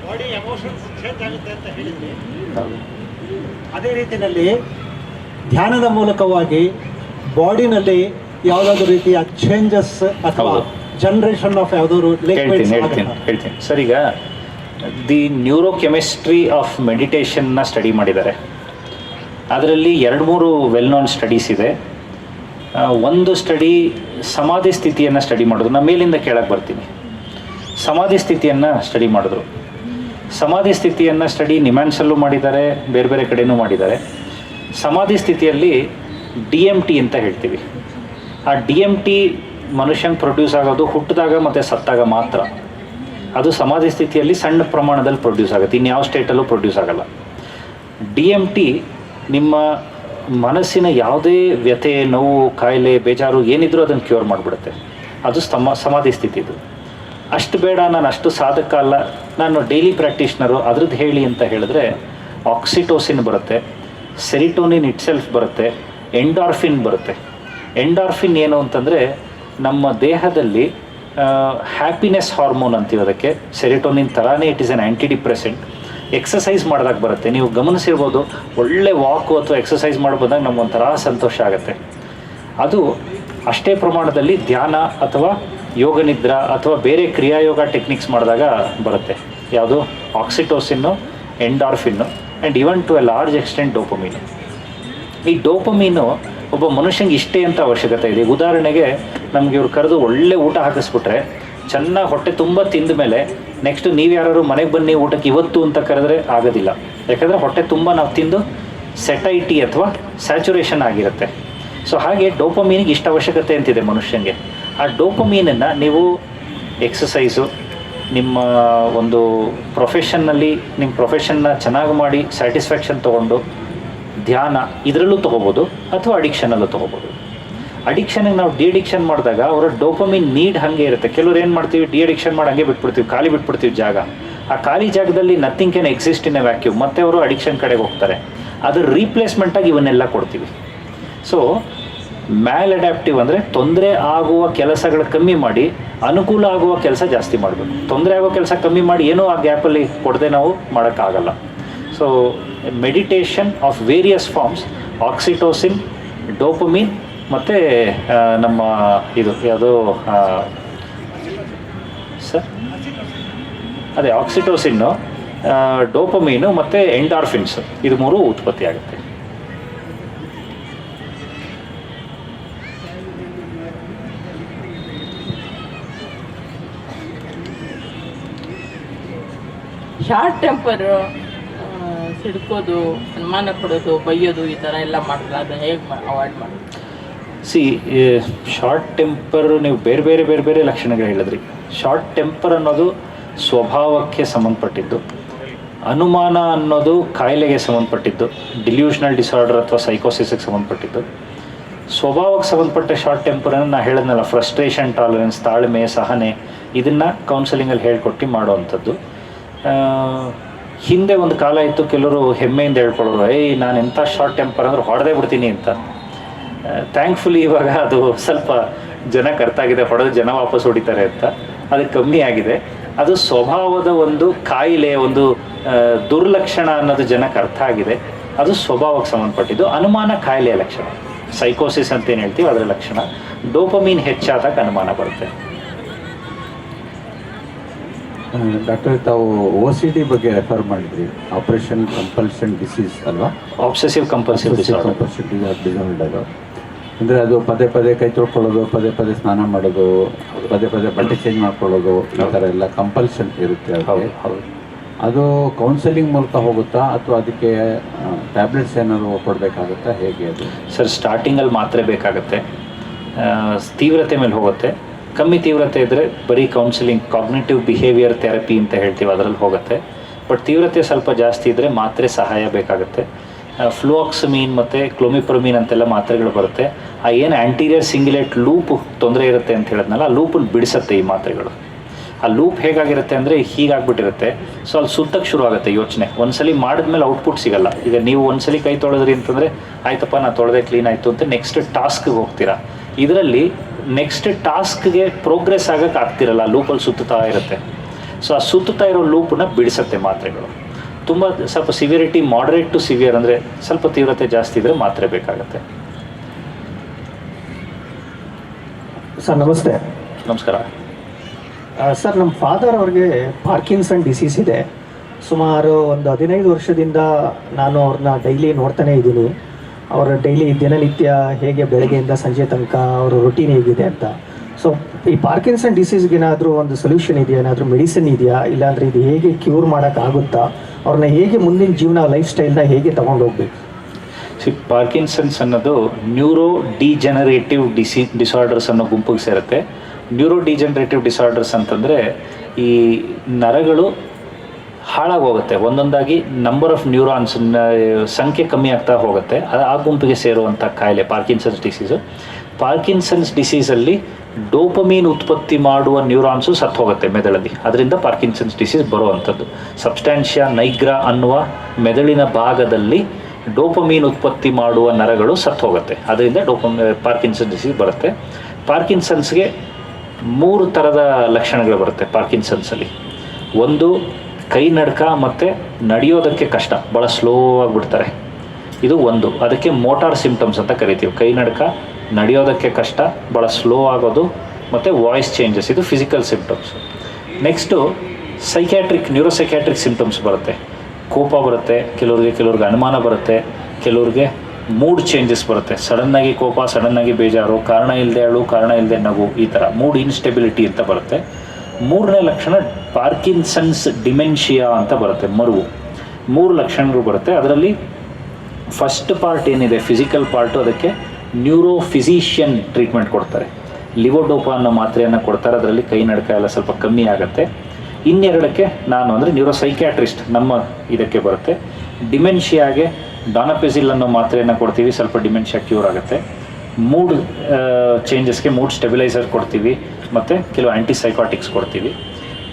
ಬಾಡಿ ಎಮೋಷನ್ಸ್ ಚೇಂಜ್ ಆಗುತ್ತೆ ಅಂತ ಹೇಳಿದ್ರಿ. ಅದೇ ರೀತಿಯಲ್ಲಿ ಧ್ಯಾನದ ಮೂಲಕವಾಗಿ ಬಾಡಿನಲ್ಲಿ ಯಾವುದಾದ್ರೂ ರೀತಿಯ ಚೇಂಜಸ್ ಅಥವಾ ಜನರೇಷನ್ ಆಫ್ ಯಾವುದಾದ್ರು ಹೇಳ್ತೀನಿ ಸರ್. ಈಗ ದಿ ನ್ಯೂರೋಕೆಮಿಸ್ಟ್ರಿ ಆಫ್ ಮೆಡಿಟೇಷನ್ನ ಸ್ಟಡಿ ಮಾಡಿದ್ದಾರೆ. ಅದರಲ್ಲಿ 2-3 ವೆಲ್ ನೋನ್ ಸ್ಟಡೀಸ್ ಇದೆ. ಒಂದು ಸ್ಟಡಿ ಸಮಾಧಿ ಸ್ಥಿತಿಯನ್ನು ಸ್ಟಡಿ ಮಾಡಿದ್ರು. ನಾನು ಮೇಲಿಂದ ಕೆಳಗೆ ಬರ್ತೀನಿ. ಸಮಾಧಿ ಸ್ಥಿತಿಯನ್ನು ಸ್ಟಡಿ ಮಾಡಿದ್ರು. ಸಮಾಧಿ ಸ್ಥಿತಿಯನ್ನು ಸ್ಟಡಿ ನಿಮ್ಯಾನ್ಸಲ್ಲೂ ಮಾಡಿದ್ದಾರೆ, ಬೇರೆ ಬೇರೆ ಕಡೆಯೂ ಮಾಡಿದ್ದಾರೆ. ಸಮಾಧಿ ಸ್ಥಿತಿಯಲ್ಲಿ DMT ಅಂತ ಹೇಳ್ತೀವಿ. ಆ DMT ಮನುಷ್ಯಂಗೆ ಪ್ರೊಡ್ಯೂಸ್ ಆಗೋದು ಹುಟ್ಟಿದಾಗ ಮತ್ತು ಸತ್ತಾಗ ಮಾತ್ರ. ಅದು ಸಮಾಧಿ ಸ್ಥಿತಿಯಲ್ಲಿ ಸಣ್ಣ ಪ್ರಮಾಣದಲ್ಲಿ ಪ್ರೊಡ್ಯೂಸ್ ಆಗುತ್ತೆ, ಇನ್ಯಾವ ಸ್ಟೇಟಲ್ಲೂ ಪ್ರೊಡ್ಯೂಸ್ ಆಗಲ್ಲ. DMT ನಿಮ್ಮ ಮನಸ್ಸಿನ ಯಾವುದೇ ವ್ಯಥೆ, ನೋವು, ಕಾಯಿಲೆ, ಬೇಜಾರು ಏನಿದ್ರೂ ಅದನ್ನು ಕ್ಯೂರ್ ಮಾಡಿಬಿಡುತ್ತೆ. ಅದು ಸಮಾಧಿ ಸ್ಥಿತಿ. ಇದು ಅಷ್ಟು ಬೇಡ, ನಾನು ಅಷ್ಟು ಸಾಧಕ ಅಲ್ಲ, ನಾನು ಡೈಲಿ ಪ್ರಾಕ್ಟೀಷ್ನರು, ಅದ್ರದ್ದು ಹೇಳಿ ಅಂತ ಹೇಳಿದ್ರೆ ಆಕ್ಸಿಟೋಸಿನ್ ಬರುತ್ತೆ, ಸೆರಿಟೋನಿನ್ ಇಟ್ಸೆಲ್ಫ್ ಬರುತ್ತೆ, ಎಂಡಾರ್ಫಿನ್ ಬರುತ್ತೆ. ಎಂಡಾರ್ಫಿನ್ ಏನು ಅಂತಂದರೆ ನಮ್ಮ ದೇಹದಲ್ಲಿ ಹ್ಯಾಪಿನೆಸ್ ಹಾರ್ಮೋನ್ ಅಂತೀವಿ ಅದಕ್ಕೆ. ಸೆರಿಟೋನಿನ್ ಥರಾನೇ it is on anti depressant. Exercise ಮಾಡಿದಾಗ ಬರುತ್ತೆ. ನೀವು ಗಮನಿಸಿರ್ಬೋದು, ಒಳ್ಳೆ ವಾಕು ಅಥವಾ ಎಕ್ಸಸೈಸ್ ಮಾಡ್ಬೋದಾಗ ನಮಗೊಂಥರ ಸಂತೋಷ ಆಗುತ್ತೆ. ಅದು ಅಷ್ಟೇ ಪ್ರಮಾಣದಲ್ಲಿ ಧ್ಯಾನ ಅಥವಾ ಯೋಗ ನಿದ್ರಾ ಅಥವಾ ಬೇರೆ ಕ್ರಿಯಾಯೋಗ ಟೆಕ್ನಿಕ್ಸ್ ಮಾಡಿದಾಗ ಬರುತ್ತೆ. ಯಾವುದು? Oxytocin, endorphin and even to a large extent dopamine. ಈ ಡೋಪಮೀನು ಒಬ್ಬ ಮನುಷ್ಯಂಗೆ ಇಷ್ಟೇ ಅಂತ ಅವಶ್ಯಕತೆ ಇದೆ. ಉದಾಹರಣೆಗೆ ನಮಗೆ ಇವ್ರು ಕರೆದು ಒಳ್ಳೆ ಊಟ ಹಾಕಿಸ್ಬಿಟ್ರೆ, ಚೆನ್ನಾಗಿ ಹೊಟ್ಟೆ ತುಂಬ ತಿಂದ ಮೇಲೆ ನೆಕ್ಸ್ಟ್ ನೀವು ಯಾರು ಮನೆಗೆ ಬನ್ನಿ ಊಟಕ್ಕೆ ಇವತ್ತು ಅಂತ ಕರೆದ್ರೆ ಆಗೋದಿಲ್ಲ. ಯಾಕಂದರೆ ಹೊಟ್ಟೆ ತುಂಬ ನಾವು ತಿಂದು ಸೆಟೈಟಿ ಅಥವಾ ಸ್ಯಾಚುರೇಷನ್ ಆಗಿರುತ್ತೆ. ಸೊ ಹಾಗೆ ಡೋಪಮೀನಿಗೆ ಇಷ್ಟು ಅವಶ್ಯಕತೆ ಅಂತಿದೆ ಮನುಷ್ಯನಿಗೆ. ಆ ಡೋಪಮೀನನ್ನು ನೀವು ಎಕ್ಸಸೈಸು, ನಿಮ್ಮ ಒಂದು ಪ್ರೊಫೆಷನ್ನಲ್ಲಿ ನಿಮ್ಮ ಪ್ರೊಫೆಷನ್ನ ಚೆನ್ನಾಗಿ ಮಾಡಿ ಸ್ಯಾಟಿಸ್ಫ್ಯಾಕ್ಷನ್ ತೊಗೊಂಡು ಧ್ಯಾನ ಇದರಲ್ಲೂ ತೊಗೋಬೋದು ಅಥವಾ ಅಡಿಕ್ಷನಲ್ಲೂ ತೊಗೋಬೋದು. ಅಡಿಕ್ಷನಿಗೆ ನಾವು ಡಿಅಡಿಕ್ಷನ್ ಮಾಡಿದಾಗ ಅವರ ಡೋಪಮಿನ್ ನೀಡ್ ಹಾಗೆ ಇರುತ್ತೆ. ಕೆಲವ್ರು ಏನು ಮಾಡ್ತೀವಿ, ಡಿಅಡಿಕ್ಷನ್ ಮಾಡಿ ಹಂಗೆ ಬಿಟ್ಬಿಡ್ತೀವಿ, ಖಾಲಿ ಬಿಟ್ಬಿಡ್ತೀವಿ ಜಾಗ. ಆ ಖಾಲಿ ಜಾಗದಲ್ಲಿ nothing can exist in a vacuum. ಮತ್ತೆ ಅವರು ಅಡಿಕ್ಷನ್ ಕಡೆಗೆ ಹೋಗ್ತಾರೆ. ಅದರ ರೀಪ್ಲೇಸ್ಮೆಂಟಾಗಿ ಇವನ್ನೆಲ್ಲ ಕೊಡ್ತೀವಿ. ಸೊ ಮ್ಯಾಲ್ ಅಡ್ಯಾಪ್ಟಿವ್ ಅಂದರೆ ತೊಂದರೆ ಆಗುವ ಕೆಲಸಗಳು ಕಮ್ಮಿ ಮಾಡಿ ಅನುಕೂಲ ಆಗುವ ಕೆಲಸ ಜಾಸ್ತಿ ಮಾಡಬೇಕು. ತೊಂದರೆ ಆಗೋ ಕೆಲಸ ಕಮ್ಮಿ ಮಾಡಿ ಏನೋ ಆ ಗ್ಯಾಪಲ್ಲಿ ಕೊಡದೆ ನಾವು ಮಾಡೋಕ್ಕಾಗಲ್ಲ. So meditation of various forms, oxytocin, dopamine ಮತ್ತು ನಮ್ಮ ಇದು ಯಾವುದೋ ಸರ್ ಅದೇ ಆಕ್ಸಿಟೋಸಿನ್ನು, ಡೋಪಮೀನು ಮತ್ತು ಎಂಡಾರ್ಫಿನ್ಸ್, ಇದು 3 ಉತ್ಪತ್ತಿ ಆಗುತ್ತೆ. ಶಾರ್ಟ್ ಟೆಂಪರ್, ಸಿಡ್ಕೋದು, ಅನುಮಾನ ಪಡೋದು, ಬೈಯೋದು, ಈ ಥರ ಎಲ್ಲ ಮಾಡಿದ್ರೆ ಅದನ್ನ ಹೇಗೆ ಅವಾಯ್ಡ್ ಮಾಡೋದು? ಶಾರ್ಟ್ ಟೆಂಪರ್ ನೀವು ಬೇರೆ ಬೇರೆ ಬೇರೆ ಬೇರೆ ಲಕ್ಷಣಗಳು ಹೇಳಿದ್ರಿ. ಶಾರ್ಟ್ ಟೆಂಪರ್ ಅನ್ನೋದು ಸ್ವಭಾವಕ್ಕೆ ಸಂಬಂಧಪಟ್ಟಿದ್ದು, ಅನುಮಾನ ಅನ್ನೋದು ಕಾಯಿಲೆಗೆ ಸಂಬಂಧಪಟ್ಟಿದ್ದು, ಡಿಲ್ಯೂಷನಲ್ ಡಿಸಾರ್ಡರ್ ಅಥವಾ ಸೈಕೋಸಿಸ್ಗೆ ಸಂಬಂಧಪಟ್ಟಿದ್ದು. ಸ್ವಭಾವಕ್ಕೆ ಸಂಬಂಧಪಟ್ಟ ಶಾರ್ಟ್ ಟೆಂಪರನ್ನು ನಾನು ಹೇಳಿದ್ನಲ್ಲ, ಫ್ರಸ್ಟ್ರೇಷನ್ ಟಾಲರೆನ್ಸ್, ತಾಳ್ಮೆ, ಸಹನೆ, ಇದನ್ನು ಕೌನ್ಸಲಿಂಗಲ್ಲಿ ಹೇಳ್ಕೊಟ್ಟು ಮಾಡೋವಂಥದ್ದು. ಹಿಂದೆ ಒಂದು ಕಾಲ ಇತ್ತು, ಕೆಲವರು ಹೆಮ್ಮೆಯಿಂದ ಹೇಳ್ಕೊಳ್ಳೋರು, ನಾನು ಎಂಥ ಶಾರ್ಟ್ ಟೆಂಪರ್ ಅಂದ್ರೆ ಹೊಡೆದೇ ಬಿಡ್ತೀನಿ ಅಂತ. ಥ್ಯಾಂಕ್ಫುಲಿ ಇವಾಗ ಅದು ಸ್ವಲ್ಪ ಜನಕ್ಕೆ ಅರ್ಥ ಆಗಿದೆ, ಹೊಡೆದು ಜನ ವಾಪಸ್ ಹೊಡಿತಾರೆ ಅಂತ. ಅದು ಕಮ್ಮಿ ಆಗಿದೆ. ಅದು ಸ್ವಭಾವದ ಒಂದು ಕಾಯಿಲೆ, ಒಂದು ದುರ್ಲಕ್ಷಣ ಅನ್ನೋದು ಜನಕ್ಕೆ ಅರ್ಥ ಆಗಿದೆ. ಅದು ಸ್ವಭಾವಕ್ಕೆ ಸಂಬಂಧಪಟ್ಟಿದ್ದು. ಅನುಮಾನ ಕಾಯಿಲೆಯ ಲಕ್ಷಣ, ಸೈಕೋಸಿಸ್ ಅಂತ ಏನು ಹೇಳ್ತೀವಿ ಅದರ ಲಕ್ಷಣ. ಡೋಪಮೀನ್ ಹೆಚ್ಚಾದಾಗ ಅನುಮಾನ ಬರುತ್ತೆ. ಡಾಕ್ಟರ್, ತಾವು OCD ಬಗ್ಗೆ ರೆಫರ್ ಮಾಡಿದ್ರಿ, ಆಪರೇಷನ್ ಕಂಪಲ್ಷನ್ ಡಿಸೀಸ್ ಅಲ್ವಾ? ಆಬ್ಸೆಸಿವ್ ಕಂಪಲ್ಸಿವ್ ಡಿಸಾರ್ಡರ್. ಅಂದರೆ ಅದು ಪದೇ ಪದೇ ಕೈ ತೊಳ್ಕೊಳ್ಳೋದು, ಪದೇ ಪದೇ ಸ್ನಾನ ಮಾಡೋದು, ಪದೇ ಪದೇ ಬಟ್ಟೆ ಚೇಂಜ್ ಮಾಡ್ಕೊಳ್ಳೋದು, ಈ ಥರ ಎಲ್ಲ ಕಂಪಲ್ಷನ್ ಇರುತ್ತೆ. ಹೌದು. ಅದು ಕೌನ್ಸೆಲಿಂಗ್ ಮೂಲಕ ಹೋಗುತ್ತಾ ಅಥವಾ ಅದಕ್ಕೆ ಟ್ಯಾಬ್ಲೆಟ್ಸ್ ಏನಾದರೂ ಕೊಡಬೇಕಾಗುತ್ತಾ, ಹೇಗೆ ಅದು? ಸರ್, ಸ್ಟಾರ್ಟಿಂಗಲ್ಲಿ ಮಾತ್ರೆ ಬೇಕಾಗುತ್ತೆ. ತೀವ್ರತೆ ಮೇಲೆ ಹೋಗುತ್ತೆ. ಕಮ್ಮಿ ತೀವ್ರತೆ ಇದ್ದರೆ ಬರೀ ಕೌನ್ಸಿಲಿಂಗ್, ಕಾಗ್ನಿಟಿವ್ ಬಿಹೇವಿಯರ್ ಥೆರಪಿ ಅಂತ ಹೇಳ್ತೀವಿ, ಅದರಲ್ಲಿ ಹೋಗುತ್ತೆ. ಬಟ್ ತೀವ್ರತೆ ಸ್ವಲ್ಪ ಜಾಸ್ತಿ ಇದ್ದರೆ ಮಾತ್ರೆ ಸಹಾಯ ಬೇಕಾಗುತ್ತೆ. ಫ್ಲೋಕ್ಸಮೀನ್ ಮತ್ತು ಕ್ಲೋಮಿಪ್ರಮೀನ್ ಅಂತೆಲ್ಲ ಮಾತ್ರೆಗಳು ಬರುತ್ತೆ. ಆ ಏನು ಆ್ಯಂಟೀರಿಯರ್ ಸಿಂಗ್ಯುಲೇಟ್ ಲೂಪ್ ತೊಂದರೆ ಇರುತ್ತೆ ಅಂತ ಹೇಳಿದ್ನಲ್ಲ, ಆ ಲೂಪನ್ನು ಬಿಡಿಸುತ್ತೆ ಈ ಮಾತ್ರೆಗಳು. ಆ ಲೂಪ್ ಹೇಗಾಗಿರುತ್ತೆ ಅಂದರೆ ಹೀಗಾಗ್ಬಿಟ್ಟಿರುತ್ತೆ. ಸೊ ಅಲ್ಲಿ ಸುತ್ತಕ್ಕೆ ಶುರು ಆಗುತ್ತೆ ಯೋಚನೆ. ಒಂದ್ಸಲಿ ಮಾಡಿದ್ಮೇಲೆ ಔಟ್ಪುಟ್ ಸಿಗಲ್ಲ. ಈಗ ನೀವು ಒಂದ್ಸಲಿ ಕೈ ತೊಳೆದ್ರಿ ಅಂತಂದರೆ ಆಯ್ತಪ್ಪ ನಾನು ತೊಳೆದೆ, ಕ್ಲೀನ್ ಆಯಿತು ಅಂತ ನೆಕ್ಸ್ಟ್ ಟಾಸ್ಕ್ಗೆ ಹೋಗ್ತೀರಾ. ಇದರಲ್ಲಿ ನೆಕ್ಸ್ಟ್ ಟಾಸ್ಕ್ಗೆ ಪ್ರೋಗ್ರೆಸ್ ಆಗೋಕ್ಕೆ ಆಗ್ತಿರಲ್ಲ, ಲೂಪಲ್ಲಿ ಸುತ್ತುತ್ತಾ ಇರುತ್ತೆ. ಸೊ ಆ ಸುತ್ತುತ್ತಾ ಇರೋ ಲೂಪನ್ನ ಬಿಡಿಸುತ್ತೆ ಮಾತ್ರೆಗಳು. ತುಂಬ ಸ್ವಲ್ಪ ಸಿವಿಯರಿಟಿ ಮಾಡ್ರೇಟ್ ಟು ಸಿವಿಯರ್ ಅಂದರೆ ಸ್ವಲ್ಪ ತೀವ್ರತೆ ಜಾಸ್ತಿ ಇದ್ದರೆ ಮಾತ್ರೆ ಬೇಕಾಗುತ್ತೆ. ಸರ್ ನಮಸ್ತೆ. ನಮಸ್ಕಾರ. ಸರ್, ನಮ್ಮ ಫಾದರ್ ಅವ್ರಿಗೆ ಪಾರ್ಕಿನ್ಸನ್ ಡಿಸೀಸ್ ಇದೆ. ಸುಮಾರು ಒಂದು 15 ವರ್ಷದಿಂದ ನಾನು ಅವ್ರನ್ನ ಡೈಲಿ ನೋಡ್ತಾನೆ ಇದ್ದೀನಿ. ಅವರ ಡೈಲಿ ದಿನನಿತ್ಯ ಹೇಗೆ ಬೆಳಗ್ಗೆಯಿಂದ ಸಂಜೆ ತನಕ ಅವರ ರೊಟೀನ್ ಹೇಗಿದೆ ಅಂತ. ಸೊ ಈ ಪಾರ್ಕಿನ್ಸನ್ ಡಿಸೀಸ್ಗೇನಾದರೂ ಒಂದು ಸೊಲ್ಯೂಷನ್ ಇದೆಯಾ, ಏನಾದರೂ ಮೆಡಿಸಿನ್ ಇದೆಯಾ, ಇಲ್ಲಾಂದರೆ ಇದು ಹೇಗೆ ಕ್ಯೂರ್ ಮಾಡೋಕ್ಕಾಗುತ್ತಾ, ಅವ್ರನ್ನ ಹೇಗೆ ಮುಂದಿನ ಜೀವನ ಲೈಫ್ ಸ್ಟೈಲ್ನ ಹೇಗೆ ತೊಗೊಂಡು ಹೋಗ್ಬೇಕು? ಪಾರ್ಕಿನ್ಸನ್ಸ್ ಅನ್ನೋದು ನ್ಯೂರೋ ಡಿಜೆನರೇಟಿವ್ ಡಿಸಾರ್ಡರ್ಸ್ ಅನ್ನೋ ಗುಂಪಿಗೆ ಸೇರುತ್ತೆ. ನ್ಯೂರೋ ಡಿಜೆನರೇಟಿವ್ ಡಿಸಾರ್ಡರ್ಸ್ ಅಂತಂದರೆ ಈ ನರಗಳು ಹಾಳಾಗೋಗುತ್ತೆ, ಒಂದೊಂದಾಗಿ ನಂಬರ್ ಆಫ್ ನ್ಯೂರಾನ್ಸ್ ಸಂಖ್ಯೆ ಕಮ್ಮಿ ಆಗ್ತಾ ಹೋಗುತ್ತೆ. ಆ ಗುಂಪಿಗೆ ಸೇರುವಂಥ ಕಾಯಿಲೆ ಪಾರ್ಕಿನ್ಸನ್ಸ್ ಡಿಸೀಸು. ಪಾರ್ಕಿನ್ಸನ್ಸ್ ಡಿಸೀಸಲ್ಲಿ ಡೋಪಮೀನ್ ಉತ್ಪತ್ತಿ ಮಾಡುವ ನ್ಯೂರಾನ್ಸು ಸತ್ತು ಹೋಗುತ್ತೆ ಮೆದುಳಲ್ಲಿ. ಅದರಿಂದ ಪಾರ್ಕಿನ್ಸನ್ಸ್ ಡಿಸೀಸ್ ಬರುವಂಥದ್ದು. ಸಬ್ಸ್ಟ್ಯಾನ್ಷಿಯಾ ನೈಗ್ರಾ ಅನ್ನುವ ಮೆದುಳಿನ ಭಾಗದಲ್ಲಿ ಡೋಪಮೀನ್ ಉತ್ಪತ್ತಿ ಮಾಡುವ ನರಗಳು ಸತ್ತು ಹೋಗುತ್ತೆ. ಅದರಿಂದ ಪಾರ್ಕಿನ್ಸನ್ಸ್ ಡಿಸೀಸ್ ಬರುತ್ತೆ. ಪಾರ್ಕಿನ್ಸನ್ಸ್ಗೆ 3 ಥರದ ಲಕ್ಷಣಗಳು ಬರುತ್ತೆ ಪಾರ್ಕಿನ್ಸನ್ಸಲ್ಲಿ. ಒಂದು, ಕೈ ನಡ್ಕ ಮತ್ತು ನಡೆಯೋದಕ್ಕೆ ಕಷ್ಟ, ಭಾಳ ಸ್ಲೋ ಆಗಿಬಿಡ್ತಾರೆ. ಇದು ಒಂದು. ಅದಕ್ಕೆ ಮೋಟಾರ್ ಸಿಂಪ್ಟಮ್ಸ್ ಅಂತ ಕರಿತೀವಿ. ಕೈ ನಡ್ಕ, ನಡೆಯೋದಕ್ಕೆ ಕಷ್ಟ, ಭಾಳ ಸ್ಲೋ ಆಗೋದು ಮತ್ತು ವಾಯ್ಸ್ ಚೇಂಜಸ್, ಇದು physical symptoms. Next psychiatric, neuropsychiatric symptoms ಬರುತ್ತೆ. ಕೋಪ ಬರುತ್ತೆ ಕೆಲವ್ರಿಗೆ ಅನುಮಾನ ಬರುತ್ತೆ, ಕೆಲವ್ರಿಗೆ ಮೂಡ್ ಚೇಂಜಸ್ ಬರುತ್ತೆ. ಸಡನ್ನಾಗಿ ಕೋಪ, ಸಡನ್ನಾಗಿ ಬೇಜಾರು, ಕಾರಣ ಇಲ್ಲದೆ ಅಳು, ಕಾರಣ ಇಲ್ಲದೆ ನಗು, ಈ ಥರ ಮೂಡ್ ಇನ್ಸ್ಟೆಬಿಲಿಟಿ ಅಂತ ಬರುತ್ತೆ. 3ನೇ ಲಕ್ಷಣ ಪಾರ್ಕಿನ್ಸನ್ಸ್ ಡಿಮೆನ್ಷಿಯಾ ಅಂತ ಬರುತ್ತೆ, ಮರುವು. 3 ಲಕ್ಷಣಗಳು ಬರುತ್ತೆ. ಅದರಲ್ಲಿ ಫಸ್ಟ್ ಪಾರ್ಟ್ ಏನಿದೆ ಫಿಸಿಕಲ್ ಪಾರ್ಟು, ಅದಕ್ಕೆ ನ್ಯೂರೋ ಫಿಸಿಷಿಯನ್ ಟ್ರೀಟ್ಮೆಂಟ್ ಕೊಡ್ತಾರೆ. ಲಿವೋಡೋಪಾ ಅನ್ನೋ ಮಾತ್ರೆಯನ್ನು ಕೊಡ್ತಾರೆ. ಅದರಲ್ಲಿ ಕೈ ನಡ್ಕ ಎಲ್ಲ ಸ್ವಲ್ಪ ಕಮ್ಮಿ ಆಗುತ್ತೆ. ಇನ್ನೆರಡಕ್ಕೆ ನಾನು ಅಂದರೆ ನ್ಯೂರೋಸೈಕ್ಯಾಟ್ರಿಸ್ಟ್ ನಮ್ಮ ಇದಕ್ಕೆ ಬರುತ್ತೆ. ಡಿಮೆನ್ಷಿಯಾಗೆ ಡಾನಪೆಸಿಲ್ ಅನ್ನೋ ಮಾತ್ರೆಯನ್ನು ಕೊಡ್ತೀವಿ, ಸ್ವಲ್ಪ ಡಿಮೆನ್ಷಿಯಾ ಕ್ಯೂರ್ ಆಗುತ್ತೆ. ಮೂಡ್ ಚೇಂಜಸ್ಗೆ ಮೂಡ್ ಸ್ಟೆಬಿಲೈಸರ್ ಕೊಡ್ತೀವಿ ಮತ್ತು ಕೆಲವು ಆ್ಯಂಟಿಸೈಕಾಟಿಕ್ಸ್ ಕೊಡ್ತೀವಿ.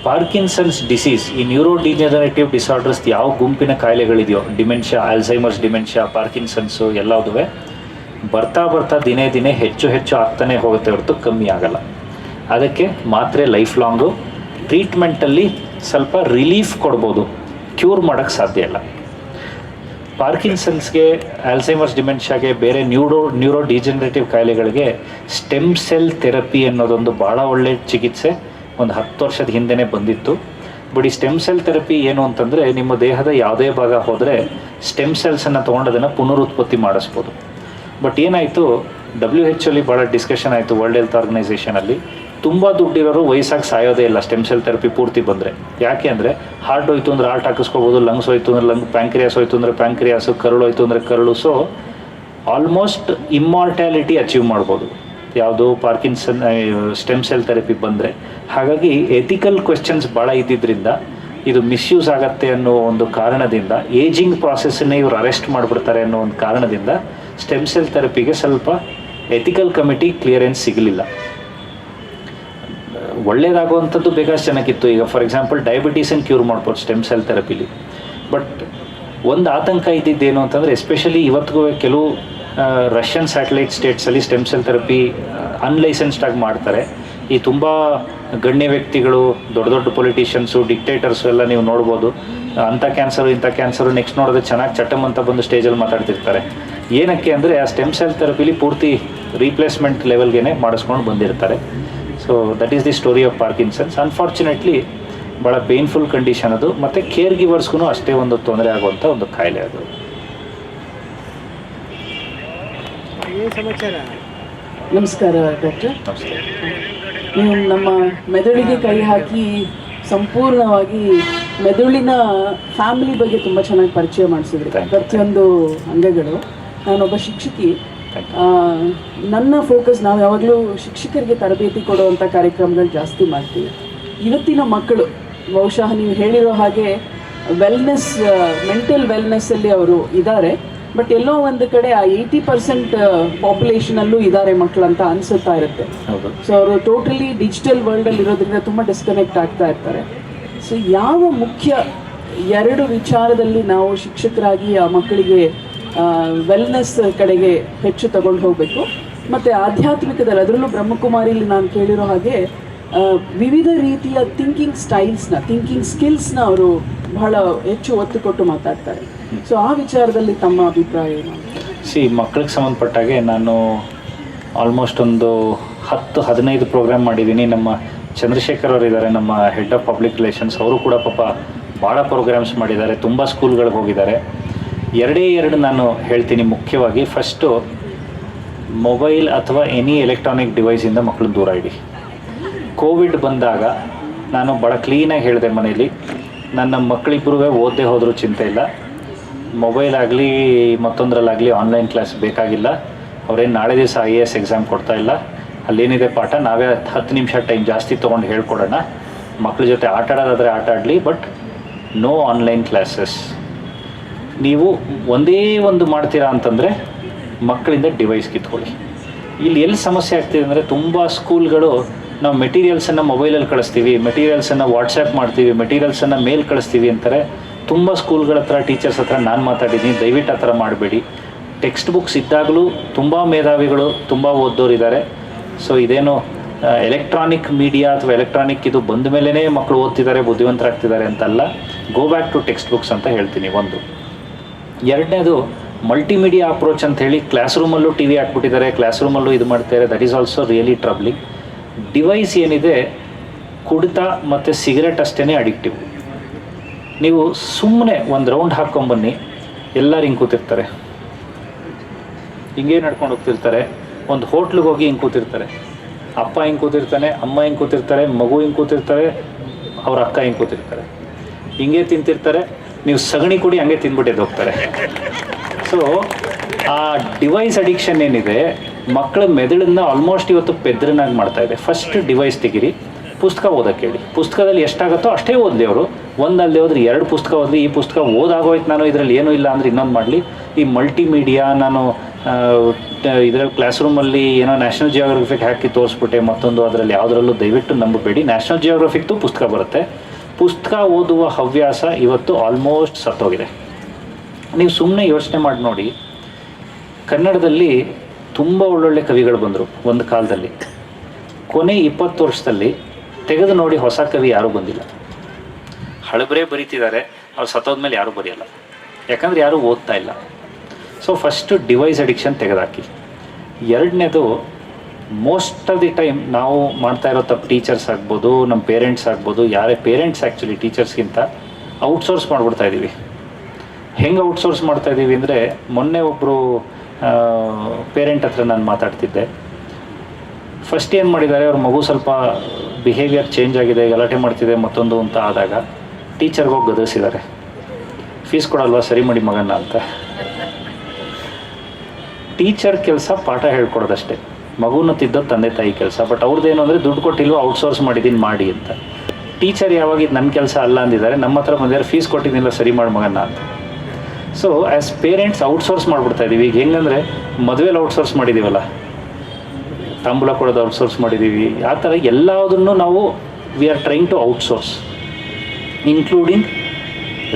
ಪಾರ್ಕಿನ್ಸನ್ಸ್ ಡಿಸೀಸ್, ಈ ನ್ಯೂರೋ ಡಿಜೆನರೇಟಿವ್ ಡಿಸಾರ್ಡರ್ಸ್ ಯಾವ ಗುಂಪಿನ ಕಾಯಿಲೆಗಳಿದೆಯೋ, ಡಿಮೆನ್ಷಿಯಾ, ಆಲ್ಝೈಮರ್ಸ್ ಡಿಮೆನ್ಷಿಯಾ, ಪಾರ್ಕಿನ್ಸನ್ಸು ಎಲ್ಲದೂ ಬರ್ತಾ ದಿನೇ ದಿನೇ ಹೆಚ್ಚು ಆಗ್ತಾನೆ ಹೋಗುತ್ತೆ ಹೊರತು ಕಮ್ಮಿ ಆಗಲ್ಲ. ಅದಕ್ಕೆ ಮಾತ್ರೆ ಲೈಫ್ ಲಾಂಗು. ಟ್ರೀಟ್ಮೆಂಟಲ್ಲಿ ಸ್ವಲ್ಪ ರಿಲೀಫ್ ಕೊಡ್ಬೋದು, ಕ್ಯೂರ್ ಮಾಡೋಕ್ಕೆ ಸಾಧ್ಯ ಇಲ್ಲ. ಪಾರ್ಕಿನ್ಸನ್ಸ್ಗೆ, ಆಲ್ಝೈಮರ್ಸ್ ಡಿಮೆನ್ಷಿಯಾಗೆ, ಬೇರೆ ನ್ಯೂರೋ ಡಿಜನರೇಟಿವ್ ಕಾಯಿಲೆಗಳಿಗೆ ಸ್ಟೆಮ್ ಸೆಲ್ ಥೆರಪಿ ಅನ್ನೋದೊಂದು ಭಾಳ ಒಳ್ಳೆಯ ಚಿಕಿತ್ಸೆ ಒಂದು 10 ವರ್ಷದ ಹಿಂದೆನೇ ಬಂದಿತ್ತು. ಬಟ್ ಈ ಸ್ಟೆಮ್ ಸೆಲ್ ಥೆರಪಿ ಏನು ಅಂತಂದರೆ, ನಿಮ್ಮ ದೇಹದ ಯಾವುದೇ ಭಾಗ ಹೋದರೆ ಸ್ಟೆಮ್ ಸೆಲ್ಸನ್ನು ತೊಗೊಂಡದನ್ನು ಪುನರುತ್ಪತ್ತಿ ಮಾಡಿಸ್ಬೋದು. ಬಟ್ ಏನಾಯಿತು, WHO ಅಲ್ಲಿ ಭಾಳ ಡಿಸ್ಕಷನ್ ಆಯಿತು, ವರ್ಲ್ಡ್ ಹೆಲ್ತ್ ಆರ್ಗನೈಸೇಷನಲ್ಲಿ. ತುಂಬ ದುಡ್ಡಿರೋರು ವಯಸ್ಸಾಗಿ ಸಾಯೋದೇ ಇಲ್ಲ ಸ್ಟೆಮ್ ಸೆಲ್ ಥೆರಪಿ ಪೂರ್ತಿ ಬಂದರೆ. ಯಾಕೆ ಅಂದರೆ ಹಾರ್ಟ್ ಹೋಯ್ತು ಅಂದರೆ ಹಾರ್ಟ್ ಹಾಕಿಸ್ಕೋಬೋದು, ಲಂಗ್ಸ್ ಹೋಯ್ತು ಅಂದರೆ ಲಂಗ್, ಪ್ಯಾಂಕ್ರಿಯಾಸ್ ಹೋಯ್ತು ಅಂದರೆ ಪ್ಯಾಂಕ್ರಿಯಾಸು, ಕರುಳು ಹೋಯ್ತು ಅಂದರೆ ಕರುಳು. ಸೊ ಆಲ್ಮೋಸ್ಟ್ ಇಮ್ಮಾರ್ಟ್ಯಾಲಿಟಿ ಅಚೀವ್ ಮಾಡ್ಬೋದು ಯಾವುದು ಪಾರ್ಕಿನ್ಸನ್ ಸ್ಟೆಮ್ ಸೆಲ್ ಥೆರಪಿ ಬಂದರೆ. ಹಾಗಾಗಿ ಎಥಿಕಲ್ ಕ್ವೆಶ್ಚನ್ಸ್ ಭಾಳ ಇದ್ದಿದ್ದರಿಂದ ಇದು ಮಿಸ್ಯೂಸ್ ಆಗತ್ತೆ ಅನ್ನೋ ಒಂದು ಕಾರಣದಿಂದ, ಏಜಿಂಗ್ ಪ್ರಾಸೆಸ್ಸನ್ನೇ ಇವರು ಅರೆಸ್ಟ್ ಮಾಡಿಬಿಡ್ತಾರೆ ಅನ್ನೋ ಒಂದು ಕಾರಣದಿಂದ ಸ್ಟೆಮ್ ಸೆಲ್ ಥೆರಪಿಗೆ ಸ್ವಲ್ಪ ಎಥಿಕಲ್ ಕಮಿಟಿ ಕ್ಲಿಯರೆನ್ಸ್ ಸಿಗಲಿಲ್ಲ. ಒಳ್ಳೇದಾಗುವಂಥದ್ದು ಬೇಕಾಷ್ಟು ಜನಕ್ಕಿತ್ತು. ಈಗ ಫಾರ್ ಎಕ್ಸಾಂಪಲ್ ಡಯಾಬಿಟೀಸನ್ನು ಕ್ಯೂರ್ ಮಾಡ್ಬೋದು ಸ್ಟೆಮ್ ಸೆಲ್ ಥೆರಪಿಲಿ. ಬಟ್ ಒಂದು ಆತಂಕ ಇದ್ದಿದ್ದೇನು ಅಂತಂದರೆ, ಎಸ್ಪೆಷಲಿ ಇವತ್ತಿಗೂ ಕೆಲವು ರಷ್ಯನ್ ಸ್ಯಾಟಲೈಟ್ ಸ್ಟೇಟ್ಸಲ್ಲಿ ಸ್ಟೆಮ್ ಸೆಲ್ ಥೆರಪಿ ಅನ್ಲೈಸೆನ್ಸ್ಡ್ ಆಗಿ ಮಾಡ್ತಾರೆ. ಈ ತುಂಬ ಗಣ್ಯ ವ್ಯಕ್ತಿಗಳು, ದೊಡ್ಡ ದೊಡ್ಡ ಪೊಲಿಟಿಷಿಯನ್ಸು, ಡಿಕ್ಟೇಟರ್ಸು ಎಲ್ಲ ನೀವು ನೋಡ್ಬೋದು. ಅಂಥ ಕ್ಯಾನ್ಸರು ಇಂಥ ಕ್ಯಾನ್ಸರು ನೆಕ್ಸ್ಟ್ ನೋಡಿದ್ರೆ ಚೆನ್ನಾಗಿ ಚಟಮ್ ಅಂತ ಬಂದು ಸ್ಟೇಜಲ್ಲಿ ಮಾತಾಡ್ತಿರ್ತಾರೆ. ಏನಕ್ಕೆ ಅಂದರೆ ಆ ಸ್ಟೆಮ್ ಸೆಲ್ ಥೆರಪಿಲಿ ಪೂರ್ತಿ ರೀಪ್ಲೇಸ್ಮೆಂಟ್ ಲೆವೆಲ್ಗೆ ಮಾಡಿಸ್ಕೊಂಡು ಬಂದಿರ್ತಾರೆ. So that is the story of Parkinson's. Unfortunately ಭಾಳ ಪೇನ್ಫುಲ್ ಕಂಡೀಷನ್ ಅದು, ಮತ್ತು ಕೇರ್ ಗಿವರ್ಸ್ಗೂ ಅಷ್ಟೇ ಒಂದು ತೊಂದರೆ ಆಗುವಂಥ ಒಂದು ಕಾಯಿಲೆ ಅದು. ನಮಸ್ಕಾರ ಡಾಕ್ಟರ್. ನಮಸ್ತೆ. ನೀವು ನಮ್ಮ ಮೆದುಳಿಗೆ ಕೈ ಹಾಕಿ ಸಂಪೂರ್ಣವಾಗಿ ಮೆದುಳಿನ ಫ್ಯಾಮಿಲಿ ಬಗ್ಗೆ ತುಂಬ ಚೆನ್ನಾಗಿ ಪರಿಚಯ ಮಾಡಿಸಿದ್ರಿ, ಪ್ರತಿಯೊಂದು ಅಂಗಗಳು. ನಾನೊಬ್ಬ ಶಿಕ್ಷಕಿ. ನನ್ನ ಫೋಕಸ್, ನಾವು ಯಾವಾಗಲೂ ಶಿಕ್ಷಕರಿಗೆ ತರಬೇತಿ ಕೊಡುವಂಥ ಕಾರ್ಯಕ್ರಮಗಳು ಜಾಸ್ತಿ ಮಾಡ್ತೀವಿ. ಇವತ್ತಿನ ಮಕ್ಕಳು ಬಹುಶಃ ನೀವು ಹೇಳಿರೋ ಹಾಗೆ ವೆಲ್ನೆಸ್, ಮೆಂಟಲ್ ವೆಲ್ನೆಸ್ಸಲ್ಲಿ ಅವರು ಇದ್ದಾರೆ. ಬಟ್ ಎಲ್ಲೋ ಒಂದು ಕಡೆ ಆ 80% ಪಾಪ್ಯುಲೇಷನಲ್ಲೂ ಇದ್ದಾರೆ ಮಕ್ಕಳು ಅಂತ ಅನಿಸುತ್ತಾ ಇರುತ್ತೆ. ಸೊ ಅವರು ಟೋಟಲಿ ಡಿಜಿಟಲ್ ವರ್ಲ್ಡಲ್ಲಿ ಇರೋದ್ರಿಂದ ತುಂಬ ಡಿಸ್ಕನೆಕ್ಟ್ ಆಗ್ತಾ ಇರ್ತಾರೆ. ಸೊ ಯಾವ ಮುಖ್ಯ 2 ವಿಚಾರದಲ್ಲಿ ನಾವು ಶಿಕ್ಷಕರಾಗಿ ಆ ಮಕ್ಕಳಿಗೆ ವೆಲ್ನೆಸ್ ಕಡೆಗೆ ಹೆಚ್ಚು ತಗೊಂಡು ಹೋಗಬೇಕು, ಮತ್ತು ಆಧ್ಯಾತ್ಮಿಕದಲ್ಲಿ ಅದರಲ್ಲೂ ಬ್ರಹ್ಮಕುಮಾರಿಲಿ ನಾನು ಕೇಳಿರೋ ಹಾಗೆ ವಿವಿಧ ರೀತಿಯ ಥಿಂಕಿಂಗ್ ಸ್ಟೈಲ್ಸ್ನ, ಥಿಂಕಿಂಗ್ ಸ್ಕಿಲ್ಸ್ನ ಅವರು ಬಹಳ ಹೆಚ್ಚು ಒತ್ತು ಕೊಟ್ಟು ಮಾತಾಡ್ತಾರೆ. ಸೊ ಆ ವಿಚಾರದಲ್ಲಿ ತಮ್ಮ ಅಭಿಪ್ರಾಯ ಏನು? ಮಕ್ಕಳಿಗೆ ಸಂಬಂಧಪಟ್ಟಾಗೆ ನಾನು ಆಲ್ಮೋಸ್ಟ್ ಒಂದು 10-15 ಪ್ರೋಗ್ರಾಮ್ ಮಾಡಿದ್ದೀನಿ. ನಮ್ಮ ಚಂದ್ರಶೇಖರ್ ಅವರು ಇದ್ದಾರೆ, ನಮ್ಮ ಹೆಡ್ ಆಫ್ ಪಬ್ಲಿಕ್ ರಿಲೇಷನ್ಸ್. ಅವರು ಕೂಡ ಪಾಪ ಭಾಳ ಪ್ರೋಗ್ರಾಮ್ಸ್ ಮಾಡಿದ್ದಾರೆ, ತುಂಬ ಸ್ಕೂಲ್ಗಳಿಗೆ ಹೋಗಿದ್ದಾರೆ. 2 ನಾನು ಹೇಳ್ತೀನಿ ಮುಖ್ಯವಾಗಿ. ಫಸ್ಟು, ಮೊಬೈಲ್ ಅಥವಾ ಎನಿ ಎಲೆಕ್ಟ್ರಾನಿಕ್ ಡಿವೈಸಿಂದ ಮಕ್ಕಳನ್ನ ದೂರ ಇಡಿ. ಕೋವಿಡ್ ಬಂದಾಗ ನಾನು ಭಾಳ ಕ್ಲೀನಾಗಿ ಹೇಳಿದೆ ಮನೇಲಿ, ನನ್ನ ಮಕ್ಕಳಿಬ್ಬರೂ ಓದದೇ ಹೋದರೂ ಚಿಂತೆ ಇಲ್ಲ, ಮೊಬೈಲ್ ಆಗಲಿ ಮತ್ತೊಂದರಲ್ಲಾಗಲಿ ಆನ್ಲೈನ್ ಕ್ಲಾಸ್ ಬೇಕಾಗಿಲ್ಲ, ಅವರೇನು ನಾಳೆ ದಿವಸ IAS ಎಕ್ಸಾಮ್ ಕೊಡ್ತಾ ಇಲ್ಲ, ಅಲ್ಲೇನಿದೆ ಪಾಠ ನಾವೇ 10 ನಿಮಿಷ ಟೈಮ್ ಜಾಸ್ತಿ ತೊಗೊಂಡು ಹೇಳ್ಕೊಡೋಣ, ಮಕ್ಕಳ ಜೊತೆ ಆಟ ಆಡೋದಾದರೆ ಆಟ ಆಡಲಿ, ಬಟ್ ನೋ ಆನ್ಲೈನ್ ಕ್ಲಾಸಸ್. ನೀವು ಒಂದೇ ಒಂದು ಮಾಡ್ತೀರಾ ಅಂತಂದರೆ ಮಕ್ಕಳಿಂದ ಡಿವೈಸ್ ಕಿತ್ಕೊಳ್ಳಿ. ಇಲ್ಲಿ ಎಲ್ಲಿ ಸಮಸ್ಯೆ ಆಗ್ತಿದೆ ಅಂದರೆ, ತುಂಬ ಸ್ಕೂಲ್ಗಳು ನಾವು ಮೆಟೀರಿಯಲ್ಸನ್ನು ಮೊಬೈಲಲ್ಲಿ ಕಳಿಸ್ತೀವಿ, ಮೆಟೀರಿಯಲ್ಸನ್ನು ವಾಟ್ಸಪ್ ಮಾಡ್ತೀವಿ, ಮೆಟೀರಿಯಲ್ಸನ್ನು ಮೇಲ್ ಕಳಿಸ್ತೀವಿ ಅಂತಾರೆ. ತುಂಬ ಸ್ಕೂಲ್ಗಳ ಹತ್ರ, ಟೀಚರ್ಸ್ ಹತ್ರ ನಾನು ಮಾತಾಡಿದ್ದೀನಿ, ದಯವಿಟ್ಟು ಆ ಥರ ಮಾಡಬೇಡಿ. ಟೆಕ್ಸ್ಟ್ ಬುಕ್ಸ್ ಇದ್ದಾಗಲೂ ತುಂಬ ಮೇಧಾವಿಗಳು, ತುಂಬ ಓದೋರಿದ್ದಾರೆ. ಸೊ ಇದೇನು ಎಲೆಕ್ಟ್ರಾನಿಕ್ ಮೀಡಿಯಾ ಅಥವಾ ಎಲೆಕ್ಟ್ರಾನಿಕ್ ಇದು ಬಂದ ಮೇಲೇ ಮಕ್ಕಳು ಓದ್ತಿದ್ದಾರೆ, ಬುದ್ಧಿವಂತರಾಗ್ತಿದ್ದಾರೆ ಅಂತಲ್ಲ. Go back to text books ಅಂತ ಹೇಳ್ತೀನಿ ಒಂದು. 2ನೇದು, ಮಲ್ಟಿಮೀಡಿಯಾ ಅಪ್ರೋಚ್ ಅಂತ ಹೇಳಿ ಕ್ಲಾಸ್ ರೂಮಲ್ಲೂ TV ಹಾಕ್ಬಿಟ್ಟಿದ್ದಾರೆ, ಕ್ಲಾಸ್ ರೂಮಲ್ಲೂ ಇದು ಮಾಡ್ತಾರೆ. That is also really troubling. Device ಏನಿದೆ, ಕುಡಿತ ಮತ್ತು ಸಿಗರೆಟ್ ಅಷ್ಟೇ ಅಡಿಕ್ಟಿವ್. ನೀವು ಸುಮ್ಮನೆ ಒಂದು ರೌಂಡ್ ಹಾಕ್ಕೊಂಬನ್ನಿ, ಎಲ್ಲರೂ ಹಿಂಗೆ ಕೂತಿರ್ತಾರೆ, ಹಿಂಗೆ ನಡ್ಕೊಂಡು ಹೋಗ್ತಿರ್ತಾರೆ. ಒಂದು ಹೋಟ್ಲಿಗೆ ಹೋಗಿ ಹಿಂಗೆ ಕೂತಿರ್ತಾರೆ, ಅಪ್ಪ ಹಿಂಗೆ ಕೂತಿರ್ತಾನೆ, ಅಮ್ಮ ಹಿಂಗೆ ಕೂತಿರ್ತಾರೆ, ಮಗು ಹಿಂಗೆ ಕೂತಿರ್ತಾರೆ, ಅವ್ರ ಅಕ್ಕ ಹಿಂಗೆ ಕೂತಿರ್ತಾರೆ, ಹಿಂಗೆ ತಿಂತಿರ್ತಾರೆ. ನೀವು ಸಗಣಿ ಕುಡಿ ಹಂಗೆ ತಿಂದ್ಬಿಟ್ಟು ಹೋಗ್ತಾರೆ. ಸೊ ಆ ಡಿವೈಸ್ ಅಡಿಕ್ಷನ್ ಏನಿದೆ, ಮಕ್ಕಳ ಮೆದುಳನ್ನ ಆಲ್ಮೋಸ್ಟ್ ಇವತ್ತು ಪೆದ್ರನಾಗಿ ಮಾಡ್ತಾ ಇದೆ. ಫಸ್ಟ್ ಡಿವೈಸ್ ತೆಗಿರಿ, ಪುಸ್ತಕ ಓದೋಕ್ಕೆ ಹೇಳಿ. ಪುಸ್ತಕದಲ್ಲಿ ಎಷ್ಟಾಗುತ್ತೋ ಅಷ್ಟೇ ಓದಲಿ ಅವರು. ಒಂದಲ್ಲದೆ ಹೋದ್ರೆ 2 ಪುಸ್ತಕ ಓದಲಿ. ಈ ಪುಸ್ತಕ ಓದಾಗೋಯ್ತು ನಾನು, ಇದರಲ್ಲಿ ಏನೂ ಇಲ್ಲ ಅಂದರೆ ಇನ್ನೊಂದು ಮಾಡಲಿ. ಈ ಮಲ್ಟಿಮೀಡಿಯಾ ನಾನು ಇದರಲ್ಲಿ ಕ್ಲಾಸ್ ರೂಮಲ್ಲಿ ಏನೋ ನ್ಯಾಷನಲ್ ಜಿಯೋಗ್ರಫಿಕ್ ಹಾಕಿ ತೋರಿಸ್ಬಿಟ್ಟೆ, ಮತ್ತೊಂದು ಅದರಲ್ಲಿ ಯಾವುದರಲ್ಲೂ ದಯವಿಟ್ಟು ನಂಬಬೇಡಿ. ನ್ಯಾಷನಲ್ ಜಿಯೋಗ್ರಫಿಕ್ದು ಪುಸ್ತಕ ಬರುತ್ತೆ. ಪುಸ್ತಕ ಓದುವ ಹವ್ಯಾಸ ಇವತ್ತು ಆಲ್ಮೋಸ್ಟ್ ಸತ್ತೋಗಿದೆ. ನೀವು ಸುಮ್ಮನೆ ಯೋಚನೆ ಮಾಡಿ ನೋಡಿ, ಕನ್ನಡದಲ್ಲಿ ತುಂಬ ಒಳ್ಳೊಳ್ಳೆ ಕವಿಗಳು ಬಂದರು ಒಂದು ಕಾಲದಲ್ಲಿ. ಕೊನೆ 20 ವರ್ಷದಲ್ಲಿ ತೆಗೆದು ನೋಡಿ ಹೊಸ ಕವಿ ಯಾರೂ ಬಂದಿಲ್ಲ. ಹಳಬರೇ ಬರೀತಿದ್ದಾರೆ, ಅವ್ರು ಸತ್ತೋದ್ಮೇಲೆ ಯಾರೂ ಬರೆಯಲ್ಲ. ಯಾಕಂದರೆ ಯಾರೂ ಓದ್ತಾ ಇಲ್ಲ. ಸೊ ಫಸ್ಟು ಡಿವೈಸ್ ಅಡಿಕ್ಷನ್ ತೆಗೆದಾಕಿ. ಎರಡನೇದು, ಮೋಸ್ಟ್ ಆಫ್ ದಿ ಟೈಮ್ ನಾವು ಮಾಡ್ತಾ ಇರೋ ತಪ್ಪು, ಟೀಚರ್ಸ್ ಆಗ್ಬೋದು, ನಮ್ಮ ಪೇರೆಂಟ್ಸ್ ಆಗ್ಬೋದು, ಯಾರೇ ಪೇರೆಂಟ್ಸ್ ಆ್ಯಕ್ಚುಲಿ ಟೀಚರ್ಸ್ಗಿಂತ ಔಟ್ಸೋರ್ಸ್ ಮಾಡಿಬಿಡ್ತಾ ಇದ್ದೀವಿ. ಹೆಂಗೆ ಔಟ್ಸೋರ್ಸ್ ಮಾಡ್ತಾ ಇದ್ದೀವಿ ಅಂದರೆ, ಮೊನ್ನೆ ಒಬ್ಬರು ಪೇರೆಂಟ್ ಹತ್ರ ನಾನು ಮಾತಾಡ್ತಿದ್ದೆ. ಫಸ್ಟ್ ಏನು ಮಾಡಿದ್ದಾರೆ, ಅವ್ರ ಮಗು ಸ್ವಲ್ಪ ಬಿಹೇವಿಯರ್ ಚೇಂಜ್ ಆಗಿದೆ, ಗಲಾಟೆ ಮಾಡ್ತಿದೆ ಮತ್ತೊಂದು ಅಂತ ಆದಾಗ ಟೀಚರ್ಗೆ ಹೋಗಿ ಗದರಿಸಿದ್ದಾರೆ, ಫೀಸ್ ಕೊಡಲ್ವಾ, ಸರಿ ಮಾಡಿ ಮಗನ್ನ ಅಂತ. ಟೀಚರ್ ಕೆಲಸ ಪಾಠ ಹೇಳ್ಕೊಡೋದಷ್ಟೇ, ಮಗುನ ತಿದ್ದೋದು ತಂದೆ ತಾಯಿ ಕೆಲಸ. ಬಟ್ ಅವ್ರದ್ದೇನು ಅಂದರೆ, ದುಡ್ಡು ಕೊಟ್ಟಿಲ್ವೋ ಔಟ್ಸೋರ್ಸ್ ಮಾಡಿದ್ದೀನಿ ಮಾಡಿ ಅಂತ. ಟೀಚರ್ ಯಾವಾಗ ಇದು ನನ್ನ ಕೆಲಸ ಅಲ್ಲ ಅಂದಿದ್ದಾರೆ, ನಮ್ಮ ಹತ್ರ ಬಂದಿದ್ದಾರೆ, ಫೀಸ್ ಕೊಟ್ಟಿದ್ದಿಲ್ಲ, ಸರಿ ಮಾಡಿ ಮಗನ್ನ ಅಂತ. ಸೊ ಆ್ಯಸ್ ಪೇರೆಂಟ್ಸ್ ಔಟ್ಸೋರ್ಸ್ ಮಾಡಿಬಿಡ್ತಾ ಇದ್ದೀವಿ. ಈಗ ಹೆಂಗಂದರೆ, ಮದುವೆಲಿ ಔಟ್ಸೋರ್ಸ್ ಮಾಡಿದ್ದೀವಲ್ಲ, ತಾಂಬೂಲ ಕೊಡೋದು ಔಟ್ಸೋರ್ಸ್ ಮಾಡಿದ್ದೀವಿ. ಆ ಥರ ಎಲ್ಲದನ್ನು ನಾವು we are trying to outsource, including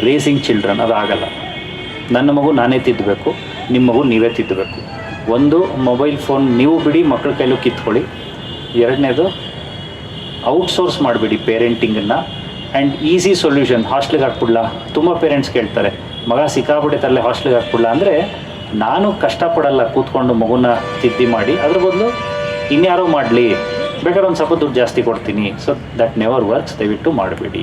raising children. ಅದು ಆಗಲ್ಲ. ನನ್ನ ಮಗು ನಾನೇ ತಿದ್ದಬೇಕು, ನಿಮ್ಮ ಮಗು ನೀವೇ ತಿದ್ದಬೇಕು. ಒಂದು, ಮೊಬೈಲ್ ಫೋನ್ ನೀವು ಬಿಡಿ, ಮಕ್ಕಳ ಕೈಲೂ ಕಿತ್ಕೊಳ್ಳಿ. ಎರಡನೇದು, ಔಟ್ಸೋರ್ಸ್ ಮಾಡಿಬಿಡಿ ಪೇರೆಂಟಿಂಗನ್ನು. ಆ್ಯಂಡ್ ಈಸಿ ಸೊಲ್ಯೂಷನ್, ಹಾಸ್ಟ್ಲಿಗೆ ಹಾಕ್ಬಿಡ್ಲಾ. ತುಂಬ ಪೇರೆಂಟ್ಸ್ ಕೇಳ್ತಾರೆ, ಮಗ ಸಿಕ್ಕಾಬಿಟ್ಟೆ ತರಲೆ ಹಾಸ್ಟ್ಲಿಗೆ ಹಾಕ್ಬಿಡ್ಲಾ. ಅಂದರೆ ನಾನು ಕಷ್ಟಪಡಲ್ಲ ಕೂತ್ಕೊಂಡು ಮಗುನ ತಿದ್ದಿ ಮಾಡಿ, ಅದ್ರ ಬದಲು ಇನ್ಯಾರೋ ಮಾಡಲಿ, ಬೇಕಾದ್ರೆ ಒಂದು ಸ್ವಲ್ಪ ದುಡ್ಡು ಜಾಸ್ತಿ ಕೊಡ್ತೀನಿ. So that never works. ದಯವಿಟ್ಟು ಮಾಡಬೇಡಿ.